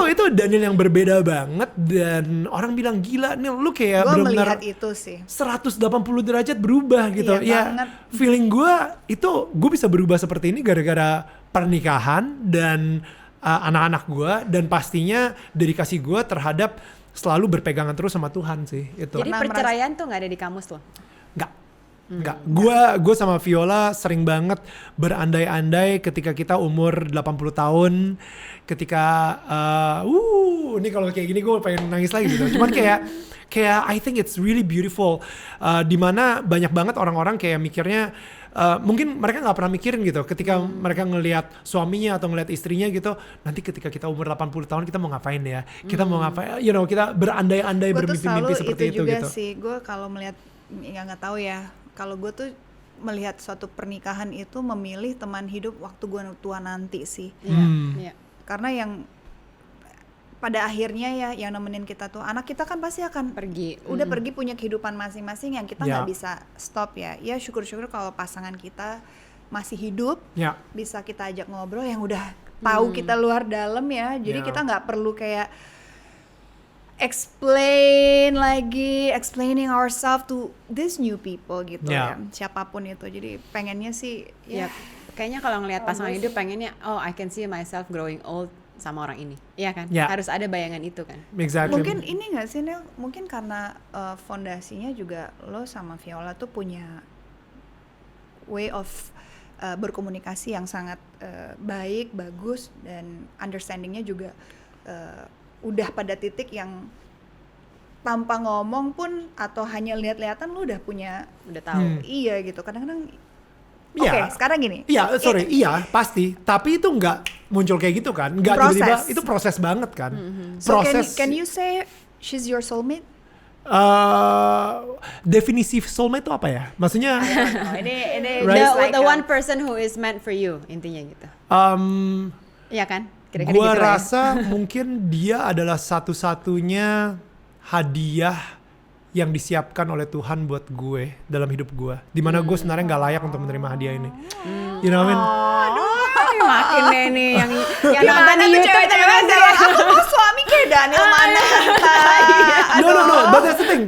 Speaker 1: Itu Daniel yang berbeda banget. Dan orang bilang gila nih lu kayak
Speaker 3: Gue
Speaker 1: benar-benar
Speaker 3: melihat itu sih.
Speaker 1: 180 derajat berubah gitu.
Speaker 3: Iya
Speaker 1: Ya
Speaker 3: banget.
Speaker 1: feeling gue itu gue bisa berubah seperti ini gara-gara pernikahan dan anak-anak gue, dan pastinya dedikasi gue terhadap selalu berpegangan terus sama Tuhan sih itu.
Speaker 2: Jadi perceraian tuh nggak ada di kamus loh.
Speaker 1: Enggak. Gue sama Viola sering banget berandai-andai ketika kita umur 80 tahun, ketika ini kalau kayak gini gue pengen nangis lagi gitu. Cuman kayak I think it's really beautiful. Dimana banyak banget orang-orang kayak mikirnya mungkin mereka nggak pernah mikirin gitu ketika mereka ngelihat suaminya atau ngelihat istrinya gitu, nanti ketika kita umur 80 tahun kita mau ngapain ya, kita mau ngapain, kita berandai-andai,
Speaker 3: Gue tuh selalu
Speaker 1: bermimpi-mimpi seperti itu
Speaker 3: juga
Speaker 1: gitu.
Speaker 3: sih. Gue kalau melihat, ya nggak tahu ya. Kalau gue tuh melihat suatu pernikahan itu memilih teman hidup waktu gue tua nanti sih.
Speaker 2: Iya.
Speaker 3: Karena yang pada akhirnya ya yang nemenin kita tuh anak kita kan pasti akan
Speaker 2: Pergi.
Speaker 3: udah pergi punya kehidupan masing-masing yang kita nggak
Speaker 1: Ya.
Speaker 3: bisa stop ya. Ya syukur-syukur kalau pasangan kita masih hidup,
Speaker 1: Ya.
Speaker 3: bisa kita ajak ngobrol yang udah tahu kita luar dalam ya. Jadi
Speaker 1: Ya.
Speaker 3: kita nggak perlu kayak explaining ourselves to these new people gitu
Speaker 1: Ya.
Speaker 3: ya. Siapapun itu. Jadi pengennya sih
Speaker 2: Ya, kayaknya kalau ngelihat pasangan hidup pengennya, I can see myself growing old sama orang ini. Iya kan?
Speaker 1: Ya.
Speaker 2: Harus ada bayangan itu kan.
Speaker 1: Exactly.
Speaker 3: mungkin ini nggak sih Nel? Mungkin karena fondasinya juga lo sama Viola tuh punya way of berkomunikasi yang sangat baik, bagus, dan understandingnya juga udah pada titik yang tanpa ngomong pun atau hanya lihat-lihatan lo udah punya
Speaker 2: Udah tahu.
Speaker 3: iya gitu. Kadang-kadang
Speaker 1: Iya.
Speaker 3: Oke, sekarang gini.
Speaker 1: Iya, sorry, iya pasti. Tapi itu nggak muncul kayak gitu kan. Nggak tiba-tiba, itu proses banget kan.
Speaker 3: So
Speaker 1: Proses.
Speaker 3: can you say she's your soulmate?
Speaker 1: Definisi soulmate itu apa ya? Maksudnya
Speaker 3: ini
Speaker 1: Right.
Speaker 2: The one person who is meant for you, intinya gitu. Iya kan? Kira-kira
Speaker 1: Gua
Speaker 2: gitu lah ya.
Speaker 1: rasa mungkin dia adalah satu-satunya hadiah yang disiapkan oleh Tuhan buat gue dalam hidup gue. Dimana gue sebenarnya nggak layak untuk menerima hadiah ini. You know what I mean?
Speaker 2: Makin deh nih yang
Speaker 3: Gimana
Speaker 2: nonton di
Speaker 3: tuh
Speaker 2: YouTube
Speaker 3: cewek-cewek
Speaker 2: ternyata
Speaker 3: bilang, aku mau suami kayak Daniel Mananta.
Speaker 1: No, but that's the thing.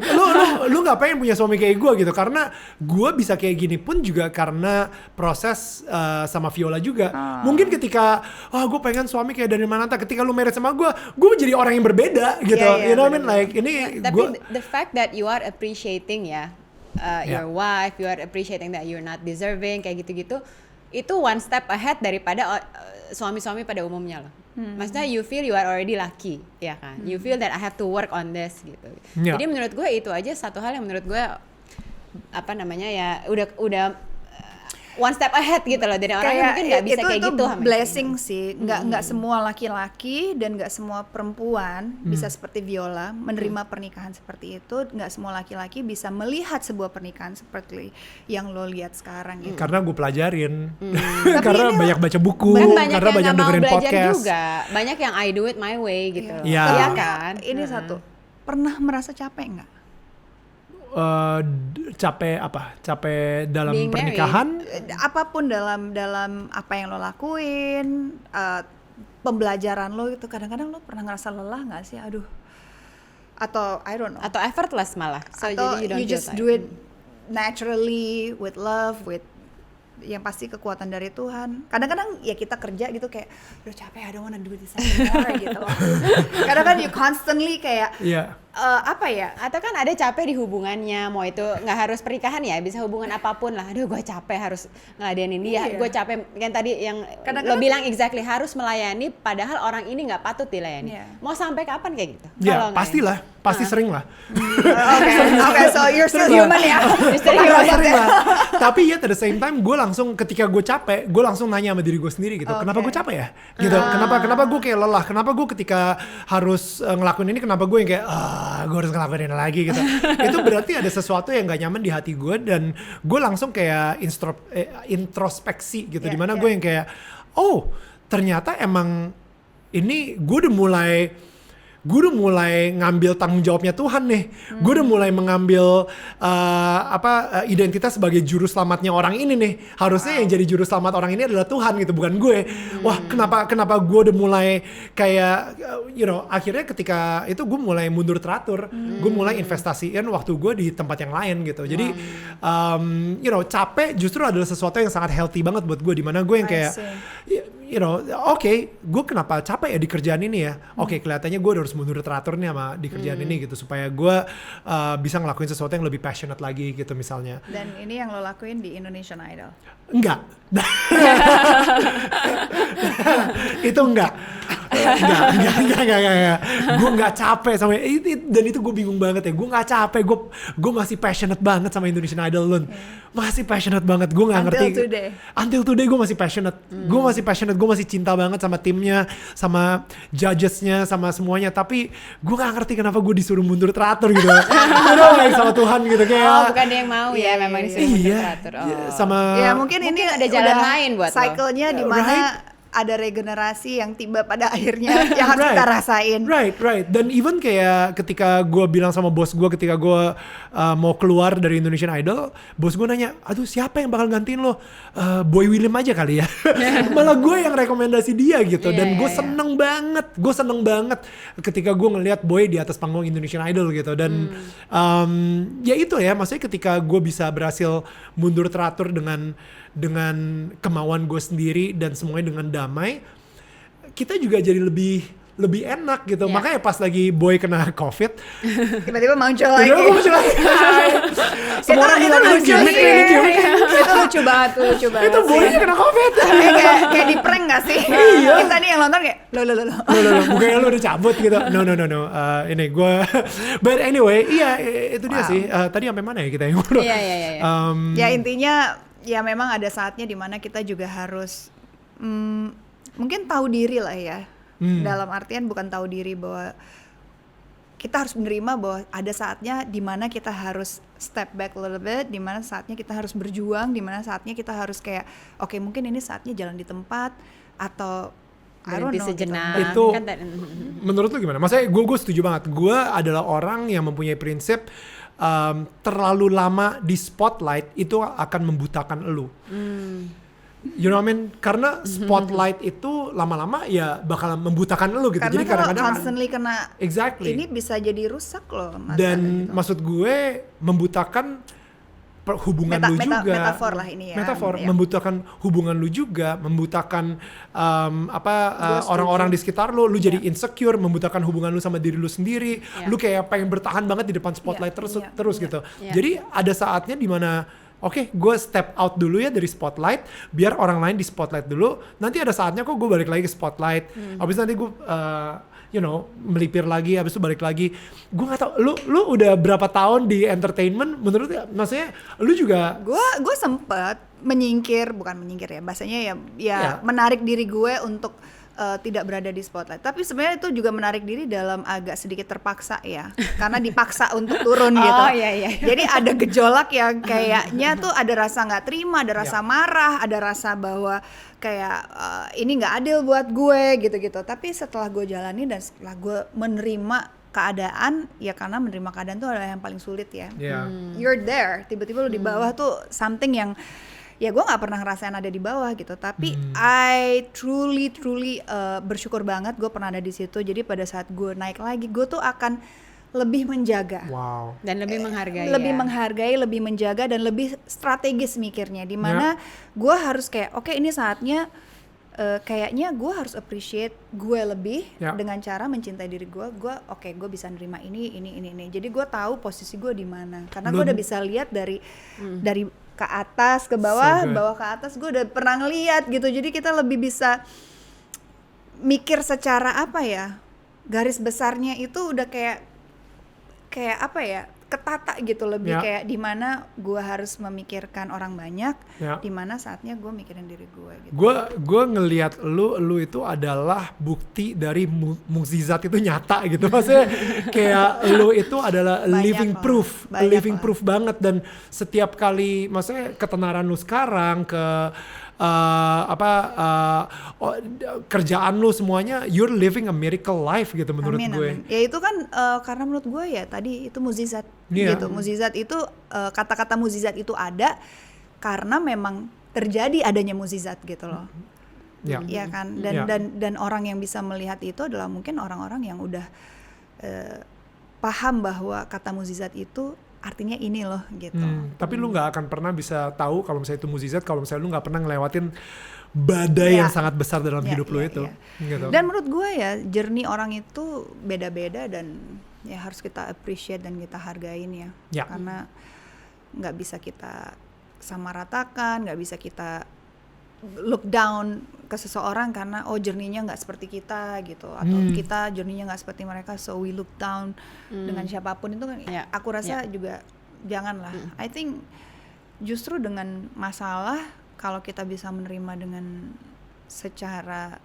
Speaker 1: Lu nggak pengen punya suami kayak gue gitu, karena gue bisa kayak gini pun juga karena proses sama Viola juga. Mungkin ketika gue pengen suami kayak Daniel Mananta, ketika lu married sama gue jadi orang yang berbeda gitu.
Speaker 3: Iya,
Speaker 1: You know what I mean? Like ini
Speaker 2: Tapi
Speaker 1: gue
Speaker 2: the fact that you are appreciating your wife, you are appreciating that you're not deserving kayak gitu-gitu, itu one step ahead daripada suami-suami pada umumnya loh. Maksudnya you feel you are already lucky, ya kan? You feel that I have to work on this gitu.
Speaker 1: Yeah.
Speaker 2: Jadi menurut gue itu aja satu hal yang menurut gue udah one step ahead gitu loh dari orang yang mungkin nggak bisa kayak gitu.
Speaker 3: Itu blessing sih, nggak semua laki-laki dan nggak semua perempuan bisa seperti Viola menerima pernikahan seperti itu. Nggak semua laki-laki bisa melihat sebuah pernikahan seperti yang lo lihat sekarang gitu.
Speaker 1: karena gue pelajarin,
Speaker 3: ini
Speaker 1: karena banyak baca buku,
Speaker 2: Kan banyak
Speaker 1: karena
Speaker 2: yang
Speaker 1: banyak
Speaker 2: nggak mau
Speaker 1: dengerin
Speaker 2: belajar
Speaker 1: podcast.
Speaker 2: juga, banyak yang I do it my way gitu.
Speaker 1: Iya.
Speaker 2: Iya
Speaker 3: Tapi
Speaker 2: kan?
Speaker 3: ini satu, pernah merasa capek nggak?
Speaker 1: Capek apa? Capek dalam
Speaker 2: Being
Speaker 1: pernikahan?
Speaker 3: Apapun dalam apa yang lo lakuin, pembelajaran lo itu kadang-kadang lo pernah ngerasa lelah nggak sih? Aduh, atau I don't know.
Speaker 2: Atau effortless malah. So
Speaker 3: Atau
Speaker 2: jadi you don't
Speaker 3: you
Speaker 2: feel
Speaker 3: just
Speaker 2: tired.
Speaker 3: do it naturally with love, with yang pasti kekuatan dari Tuhan. Kadang-kadang ya kita kerja gitu kayak udah capek, I don't wanna do this anymore gitu. Kadang kan you constantly kayak
Speaker 1: Iya.
Speaker 3: apa ya?
Speaker 2: Atau kan ada capek di hubungannya, mau itu nggak harus pernikahan ya, bisa hubungan apapun lah. Aduh gue capek harus ngeladenin dia,
Speaker 3: Iya.
Speaker 2: gue capek kan tadi yang
Speaker 3: Kadang-kadang
Speaker 2: lo bilang exactly harus melayani, padahal orang ini nggak patut dilayani.
Speaker 3: Iya.
Speaker 2: Mau sampai kapan kayak gitu?
Speaker 1: Ya,
Speaker 2: Kalau nggak
Speaker 1: pastilah, pasti sering lah.
Speaker 3: Oke, so you're still human ya.
Speaker 2: Mister
Speaker 1: Pasti
Speaker 2: Human.
Speaker 1: sering lah. Tapi ya at the same time gue langsung ketika gue capek, gue langsung nanya sama diri gue sendiri gitu. Kenapa gue capek ya? Gitu. Kenapa gue kayak lelah? Kenapa gue ketika harus ngelakuin ini, kenapa gue yang kayak gue harus ngelakuin ini lagi gitu. Itu berarti ada sesuatu yang gak nyaman di hati gue, dan gue langsung kayak introspeksi gitu. Dimana gue yang kayak ternyata emang ini gue udah mulai ngambil tanggung jawabnya Tuhan nih. Gue udah mulai mengambil identitas sebagai juru selamatnya orang ini nih. Harusnya yang jadi juru selamat orang ini adalah Tuhan gitu, bukan gue. Wah, kenapa gue udah mulai kayak akhirnya ketika itu gue mulai mundur teratur. Gue mulai investasiin waktu gue di tempat yang lain gitu. Jadi capek justru adalah sesuatu yang sangat healthy banget buat gue, dimana gue yang kayak gue kenapa capek ya di kerjaan ini ya? Kelihatannya gue harus mundur teratur nih sama di kerjaan ini gitu, supaya gue bisa ngelakuin sesuatu yang lebih passionate lagi gitu misalnya.
Speaker 3: Dan ini yang lo lakuin di Indonesian Idol.
Speaker 1: Enggak. Itu enggak. Gue nggak capek sama itu, dan itu gue bingung banget ya. Gue nggak capek, gue masih passionate banget sama Indonesian Idol Lun. Masih passionate banget. Gue nggak ngerti. Until today gue masih passionate. Gue masih passionate. Gue masih cinta banget sama timnya, sama judgesnya, sama semuanya. Tapi gue nggak ngerti kenapa gue disuruh mundur teratur gitu. Sama Tuhan gitu kayak.
Speaker 2: Bukan dia yang mau ya, memang disuruh mundur teratur.
Speaker 1: Sama.
Speaker 3: Ya mungkin ini
Speaker 2: ada jalan lain buat lo.
Speaker 3: cycle-nya di mana ada regenerasi yang tiba pada akhirnya yang harus kita rasain.
Speaker 1: Right. Dan even kayak ketika gue bilang sama bos gue ketika gue mau keluar dari Indonesian Idol, bos gue nanya, aduh siapa yang bakal gantiin lo? Boy William aja kali ya. Malah gue yang rekomendasi dia gitu. Dan gue seneng banget ketika gue ngelihat Boy di atas panggung Indonesian Idol gitu. Dan ya itu ya, maksudnya ketika gue bisa berhasil mundur teratur dengan kemauan gue sendiri dan semuanya dengan damai, kita juga jadi lebih enak gitu. Makanya pas lagi Boy kena COVID,
Speaker 3: tiba-tiba muncul lagi.
Speaker 1: Semua orang bilang ini gimmick.
Speaker 3: Itu lucu banget.
Speaker 1: Itu Boy-nya kena COVID.
Speaker 3: Kayak di prank gak sih?
Speaker 1: Iya.
Speaker 3: Kita nih yang nonton kayak lo.
Speaker 1: Bukannya lu udah cabut gitu. No. Ini gue. But anyway, iya itu dia sih. Tadi sampai mana ya kita yang ngobrol?
Speaker 2: Iya.
Speaker 3: Ya intinya ya memang ada saatnya dimana kita juga harus mungkin tahu diri lah ya. Dalam artian bukan tahu diri bahwa kita harus menerima bahwa ada saatnya di mana kita harus step back a little bit, di mana saatnya kita harus berjuang, di mana saatnya kita harus kayak oke, mungkin ini saatnya jalan di tempat atau I don't know
Speaker 2: sejenak.
Speaker 1: Itu menurut lu gimana? Maksudnya gue setuju banget. Gue adalah orang yang mempunyai prinsip terlalu lama di spotlight itu akan membutakan lu. You know what I mean? Karena spotlight itu lama-lama ya bakal membutakan lu gitu.
Speaker 3: Karena
Speaker 1: jadi
Speaker 3: kalau
Speaker 1: kadang-kadang
Speaker 3: constantly kena ini bisa jadi rusak loh.
Speaker 1: Dan gitu. Maksud gue membutakan hubungan lu juga.
Speaker 3: Metafor lah ini ya.
Speaker 1: Metafor, membutakan hubungan lu juga, membutakan orang-orang di sekitar lu jadi insecure, membutakan hubungan lu sama diri lu sendiri. Lu kayak pengen bertahan banget di depan spotlight terus gitu. Jadi ada saatnya dimana oke, gue step out dulu ya dari spotlight, biar orang lain di spotlight dulu. Nanti ada saatnya kok gue balik lagi ke spotlight. Habis nanti gue, melipir lagi, habis itu balik lagi. Gue nggak tahu, lu udah berapa tahun di entertainment? Menurut, maksudnya, lu juga?
Speaker 3: Gue sempet bukan menyingkir ya, bahasanya ya menarik diri gue untuk tidak berada di spotlight. Tapi sebenarnya itu juga menarik diri dalam agak sedikit terpaksa ya, karena dipaksa untuk turun gitu.
Speaker 2: Iya.
Speaker 3: Jadi ada gejolak yang kayaknya tuh ada rasa nggak terima, ada rasa marah, ada rasa bahwa kayak ini nggak adil buat gue gitu-gitu. Tapi setelah gue jalani dan setelah gue menerima keadaan, ya karena menerima keadaan tuh adalah yang paling sulit ya. You're there, tiba-tiba lu di bawah tuh something yang ya gue nggak pernah ngerasain ada di bawah gitu, tapi I truly bersyukur banget gue pernah ada di situ. Jadi pada saat gue naik lagi, gue tuh akan lebih menjaga
Speaker 2: dan lebih menghargai,
Speaker 3: lebih menjaga dan lebih strategis mikirnya, dimana gue harus kayak oke, ini saatnya kayaknya gue harus appreciate gue lebih dengan cara mencintai diri gue bisa nerima ini. Jadi gue tahu posisi gue di mana, karena gue udah bisa lihat dari ke atas ke bawah, bawah ke atas, gue udah pernah ngeliat gitu. Jadi kita lebih bisa mikir secara garis besarnya itu udah kayak ketata gitu, lebih kayak di mana gue harus memikirkan orang banyak, di mana saatnya gue mikirin diri gue gitu.
Speaker 1: Gue ngelihat lu itu adalah bukti dari mukjizat itu nyata gitu. Maksudnya kayak lu itu adalah living proof banget. Dan setiap kali maksudnya ketenaran lu sekarang kerjaan lu semuanya, you're living a miracle life gitu menurut gue.
Speaker 3: Amin. Ya itu kan karena menurut gue ya tadi itu mukjizat gitu. Mukjizat itu kata-kata mukjizat itu ada karena memang terjadi adanya mukjizat gitu loh. Ya kan, dan orang yang bisa melihat itu adalah mungkin orang-orang yang udah paham bahwa kata mukjizat itu artinya ini loh gitu.
Speaker 1: Tapi lu nggak akan pernah bisa tahu kalau misalnya itu mukjizat kalau misalnya lu nggak pernah ngelewatin badai yang sangat besar dalam hidup lu itu. Gitu.
Speaker 3: Dan menurut gue ya journey orang itu beda-beda dan ya harus kita appreciate dan kita hargain ya. Karena nggak bisa kita samaratakan, nggak bisa kita look down ke seseorang karena journey-nya nggak seperti kita gitu, atau kita journey-nya nggak seperti mereka, so we look down dengan siapapun itu kan. Aku rasa juga janganlah. I think justru dengan masalah kalau kita bisa menerima dengan secara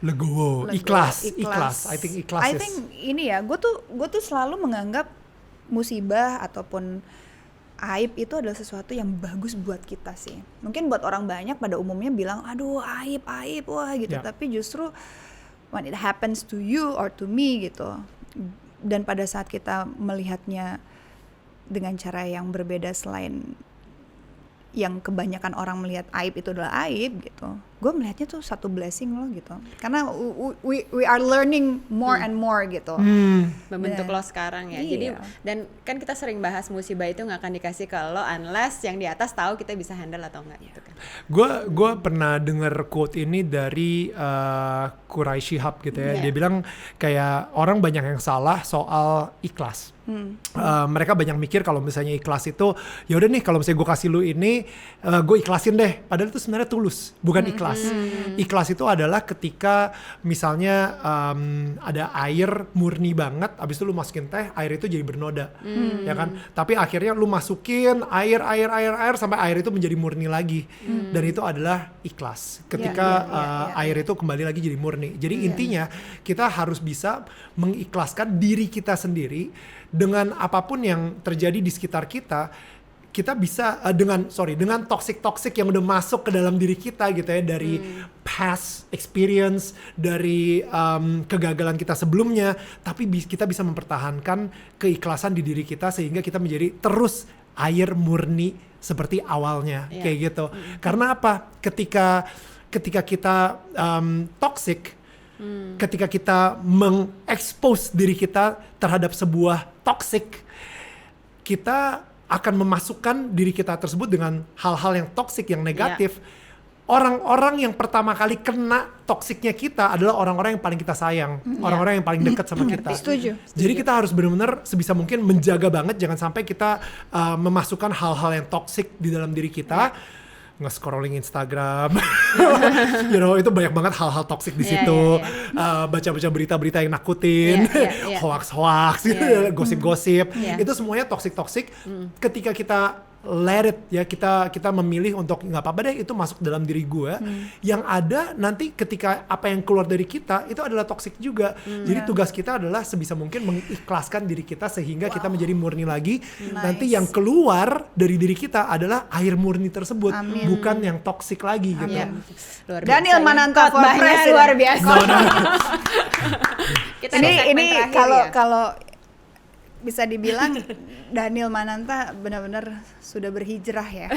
Speaker 1: legowo, ikhlas. I think
Speaker 3: ini ya, gue tuh selalu menganggap musibah ataupun aib itu adalah sesuatu yang bagus buat kita sih. Mungkin buat orang banyak pada umumnya bilang, aduh aib, wah gitu. Tapi justru when it happens to you or to me gitu, dan pada saat kita melihatnya dengan cara yang berbeda selain yang kebanyakan orang melihat aib itu adalah aib gitu, gue melihatnya tuh satu blessing loh gitu, karena we are learning more and more gitu.
Speaker 2: Membentuk lo sekarang ya. Jadi dan kan kita sering bahas musibah itu nggak akan dikasih ke lo unless yang di atas tahu kita bisa handle atau enggak gitu kan. Gue
Speaker 1: pernah dengar quote ini dari Quraish Shihab gitu ya. Dia bilang kayak orang banyak yang salah soal ikhlas. Mereka banyak mikir kalau misalnya ikhlas itu ya udah nih, kalau misalnya gue kasih lu ini gue ikhlasin deh, padahal itu sebenarnya tulus, bukan ikhlas. ikhlas. Ikhlas itu adalah ketika misalnya ada air murni banget, abis itu lu masukin teh, air itu jadi bernoda, ya kan? Tapi akhirnya lu masukin air sampai air itu menjadi murni lagi, dan itu adalah ikhlas. Ketika air itu kembali lagi jadi murni. Jadi intinya kita harus bisa mengikhlaskan diri kita sendiri dengan apapun yang terjadi di sekitar kita. Kita bisa dengan toxic yang udah masuk ke dalam diri kita gitu ya, dari past experience, dari kegagalan kita sebelumnya, tapi kita bisa mempertahankan keikhlasan di diri kita sehingga kita menjadi terus air murni seperti awalnya, kayak gitu. Karena apa? Ketika kita toxic, ketika kita mengekspos diri kita terhadap sebuah toxic, kita akan memasukkan diri kita tersebut dengan hal-hal yang toksik, yang negatif. Orang-orang yang pertama kali kena toksiknya kita adalah orang-orang yang paling kita sayang, orang-orang yang paling dekat sama kita.
Speaker 3: Setuju.
Speaker 1: Jadi kita harus benar-benar sebisa mungkin menjaga banget, jangan sampai kita memasukkan hal-hal yang toksik di dalam diri kita. Nge-scrolling Instagram, itu banyak banget hal-hal toksik di situ. Baca-baca berita-berita yang nakutin, hoax-hoax, gosip-gosip, itu semuanya toksik. Ketika kita let it, ya kita memilih untuk nggak apa-apa deh itu masuk dalam diri gue. Yang ada nanti ketika apa yang keluar dari kita itu adalah toksik juga. Jadi tugas kita adalah sebisa mungkin mengikhlaskan diri kita sehingga kita menjadi murni lagi. Nanti yang keluar dari diri kita adalah air murni tersebut, bukan yang toksik lagi gitu.
Speaker 2: Luar biasa.
Speaker 3: Daniel Mananta for president.
Speaker 2: Luar biasa.
Speaker 3: Ini kalau bisa dibilang Daniel Mananta benar-benar sudah berhijrah ya.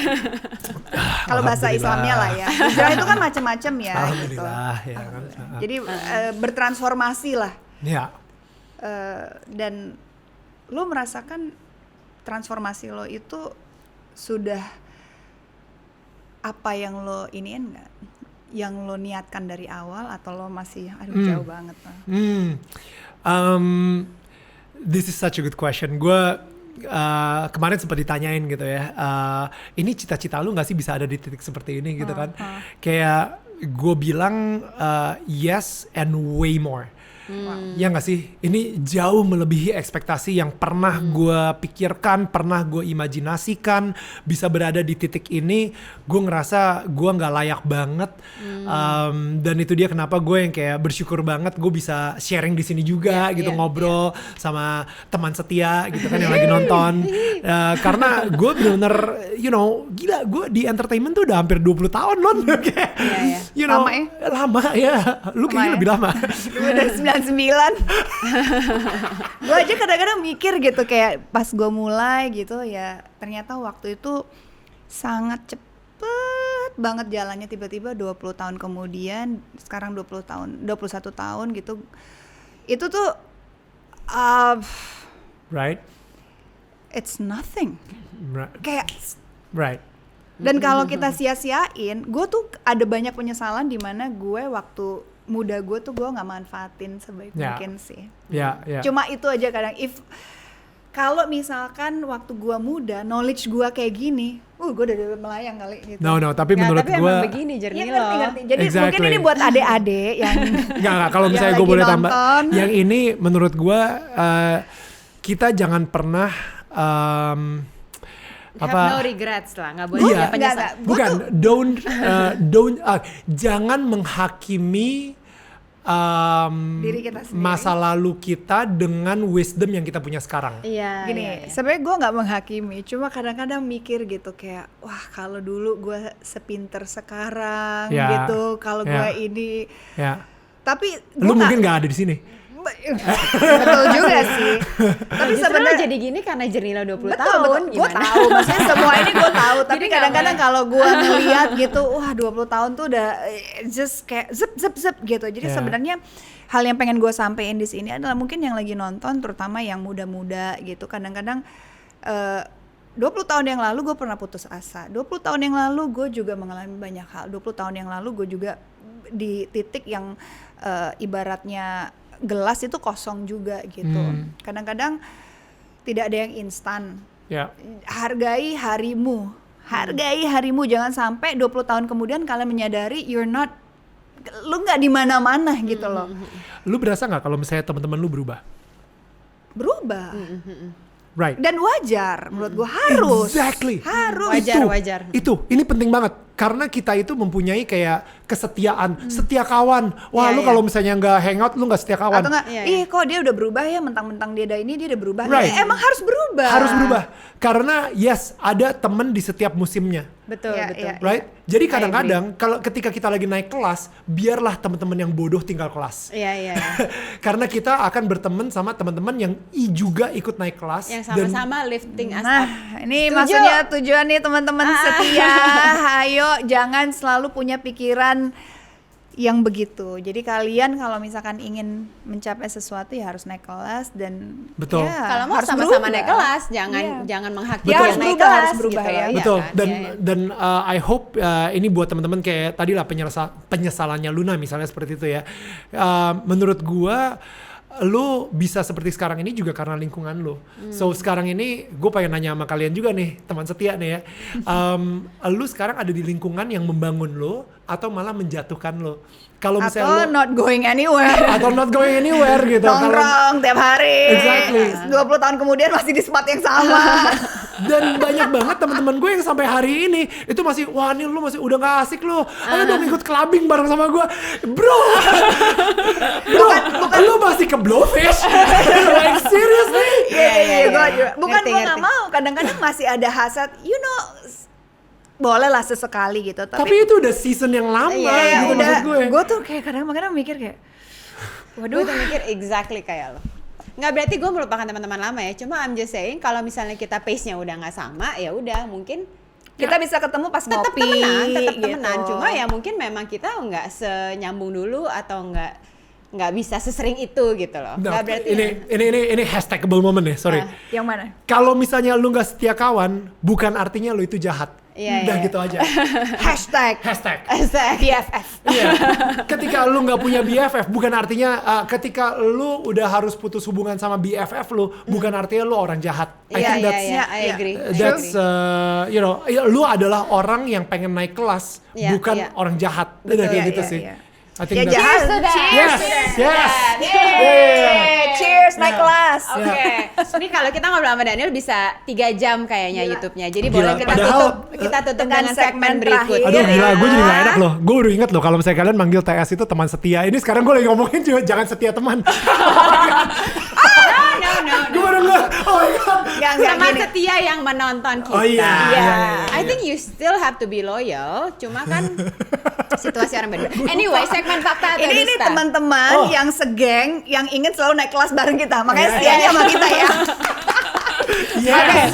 Speaker 3: Kalau bahasa Islamnya lah ya. Hijrah itu kan macam-macam ya.
Speaker 1: Alhamdulillah
Speaker 3: gitu.
Speaker 1: ya kan.
Speaker 3: Jadi bertransformasi lah.
Speaker 1: Ya.
Speaker 3: Dan lo merasakan transformasi lo itu sudah apa yang lo iniin nggak? Yang lo niatkan dari awal atau lo masih jauh banget?
Speaker 1: This is such a good question. Gue kemarin sempat ditanyain gitu ya, ini cita-cita lu nggak sih bisa ada di titik seperti ini gitu kan? Kayak gue bilang yes and way more. Ya nggak sih? Ini jauh melebihi ekspektasi yang pernah gue pikirkan, pernah gue imajinasikan. Bisa berada di titik ini, gue ngerasa gue nggak layak banget. Dan itu dia kenapa gue yang kayak bersyukur banget gue bisa sharing di sini juga gitu, ngobrol sama teman setia gitu kan yang lagi nonton. Karena gue bener-bener, gila, gue di entertainment tuh udah hampir 20 tahun non.
Speaker 3: Lama ya?
Speaker 1: Lama ya. Lu kayaknya lebih lama.
Speaker 3: Udah 99. Gue aja kadang-kadang mikir gitu, kayak pas gue mulai gitu ya, ternyata waktu itu sangat cepet banget jalannya, tiba-tiba 20 tahun kemudian, sekarang 21 tahun gitu. Itu tuh
Speaker 1: right?
Speaker 3: It's nothing. Kayak
Speaker 1: right.
Speaker 3: Dan kalau kita sia-siain, gue tuh ada banyak penyesalan di mana gue waktu muda gue tuh gue nggak manfaatin sebaik mungkin sih. Cuma itu aja kadang. Kalau misalkan waktu gue muda, knowledge gue kayak gini, gue udah melayang kali gitu.
Speaker 1: No, tapi menurut gue
Speaker 2: emang begini jernih loh.
Speaker 3: Ngerti. Jadi mungkin ini buat adik-adik yang
Speaker 1: nggak, kalau misalnya gue boleh tambah, yang ini menurut gue kita jangan pernah
Speaker 2: have no regrets lah, nggak boleh ada penyesalan.
Speaker 1: Bukan, jangan menghakimi
Speaker 3: diri kita sendiri,
Speaker 1: masa lalu kita dengan wisdom yang kita punya sekarang.
Speaker 3: Gini, sebenarnya gue nggak menghakimi, cuma kadang-kadang mikir gitu kayak, wah kalau dulu gue sepinter sekarang gitu, kalau gue ini. Tapi
Speaker 1: lu mungkin nggak ada di sini.
Speaker 3: Betul juga sih. Tapi
Speaker 2: sebenarnya jadi gini karena Jernila 20 tahun.
Speaker 3: Betul. Gue tahu, maksudnya semua ini gue tahu. Tapi kadang-kadang kalau gue ngeliat gitu, wah 20 tahun tuh udah just kayak zep gitu. Jadi sebenarnya hal yang pengen gue sampein di sini adalah mungkin yang lagi nonton, terutama yang muda-muda gitu. Kadang-kadang 20 tahun yang lalu gue pernah putus asa. 20 tahun yang lalu gue juga mengalami banyak hal. 20 tahun yang lalu gue juga di titik yang ibaratnya gelas itu kosong juga gitu. Kadang-kadang tidak ada yang instan. Hargai harimu, Hargai harimu, jangan sampai 20 tahun kemudian kalian menyadari lu nggak di mana-mana gitu loh.
Speaker 1: Lu berasa nggak kalau misalnya teman-teman lu berubah? Right.
Speaker 3: Dan wajar, menurut gue harus.
Speaker 1: Exactly.
Speaker 3: Harus.
Speaker 2: Wajar.
Speaker 1: Ini penting banget karena kita itu mempunyai kayak kesetiaan, setia kawan. Wah, lu kalau misalnya nggak hangout, lu nggak setia kawan.
Speaker 3: Atau nggak, kok dia udah berubah ya, mentang-mentang dia udah berubah.
Speaker 1: Right.
Speaker 3: Emang harus berubah.
Speaker 1: Harus berubah. Karena yes, ada temen di setiap musimnya.
Speaker 2: Betul.
Speaker 1: Right? Jadi kadang-kadang kalau ketika kita lagi naik kelas, biarlah teman-teman yang bodoh tinggal kelas.
Speaker 2: Iya.
Speaker 1: Karena kita akan berteman sama teman-teman yang juga ikut naik kelas.
Speaker 2: Yang sama-sama lifting us up.
Speaker 3: Nah, ini maksudnya tujuan nih teman-teman setia. Ayo jangan selalu punya pikiran yang begitu. Jadi kalian kalau misalkan ingin mencapai sesuatu ya harus naik kelas dan
Speaker 1: betul.
Speaker 2: Kalau mau sama-sama naik kelas, jangan menghakimi
Speaker 3: harus
Speaker 2: naik
Speaker 3: berubah,
Speaker 2: kelas
Speaker 3: harus berubah
Speaker 2: gitu
Speaker 3: ya.
Speaker 1: Betul.
Speaker 2: Kan?
Speaker 1: Dan I hope ini buat teman-teman kayak tadi lah penyesalannya Luna misalnya seperti itu ya. Menurut gua lu bisa seperti sekarang ini juga karena lingkungan lu. So sekarang ini gue pengen nanya sama kalian juga nih, teman setia nih ya. Lu sekarang ada di lingkungan yang membangun lu atau malah menjatuhkan lu? Kalau misalnya
Speaker 3: atau not going anywhere.
Speaker 1: Atau not going anywhere gitu.
Speaker 3: Nongkrong tiap hari.
Speaker 1: Exactly.
Speaker 3: 20 tahun kemudian masih di spot yang sama.
Speaker 1: Dan banyak banget teman-teman gue yang sampai hari ini itu masih, wah Nil lu masih udah gak asik lu, ayo dong ikut clubbing bareng sama gue, bro. Bukan lu masih ke Blowfish. Like seriously?
Speaker 3: Iya. Bukan gue nggak mau. Kadang-kadang masih ada hasrat, boleh lah sesekali gitu.
Speaker 1: Tapi itu udah season yang lama gitu maksud gue.
Speaker 3: Gue tuh kayak kadang-kadang mikir kayak,
Speaker 2: waduh. Gue tuh mikir exactly kayak lo. Nggak berarti gue melupakan teman-teman lama ya. Cuma I'm just saying kalau misalnya kita pace-nya udah nggak sama, ya udah mungkin
Speaker 3: kita bisa ketemu pas
Speaker 2: tetap
Speaker 3: ngopi.
Speaker 2: Tetap
Speaker 3: gitu.
Speaker 2: temenan. Cuma ya mungkin memang kita nggak senyambung dulu atau nggak bisa sesering itu gitu loh.
Speaker 1: Nah,
Speaker 2: Nggak berarti
Speaker 1: ini hashtagable moment nih, sorry.
Speaker 3: Yang mana?
Speaker 1: Kalau misalnya lu nggak setia kawan, bukan artinya lu itu jahat. Udah gitu aja.
Speaker 3: Hashtag BFF.
Speaker 1: Iya. Ketika lu nggak punya BFF, bukan artinya ketika lu udah harus putus hubungan sama BFF lu, bukan artinya lu orang jahat. I
Speaker 2: agree.
Speaker 1: That's lu adalah orang yang pengen naik kelas, bukan orang jahat. Udah kayak gitu sih. I think
Speaker 3: Cheers to that.
Speaker 1: Yes.
Speaker 3: Cheers naik kelas.
Speaker 2: Oke. Ini kalau kita ngobrol sama Daniel bisa 3 jam kayaknya YouTube-nya. Jadi
Speaker 1: Gila.
Speaker 2: boleh kita tutup dengan segmen berikut.
Speaker 1: Aduh gila, gue jadi gak enak loh. Gue udah inget loh kalau misalnya kalian manggil TS itu teman setia. Ini sekarang gue lagi ngomongin juga jangan setia teman.
Speaker 2: No.
Speaker 1: Gue baru nggak. Oh my god.
Speaker 2: Teman setia yang menonton kita.
Speaker 1: Oh iya.
Speaker 2: I think you still have to be loyal. Cuma kan situasi orang beda. Anyway, segmen fakta atau
Speaker 3: ini
Speaker 2: dusta.
Speaker 3: teman-teman yang segeng yang ingin selalu naik kelas bareng kita. Makanya setianya sama kita ya.
Speaker 1: Yes.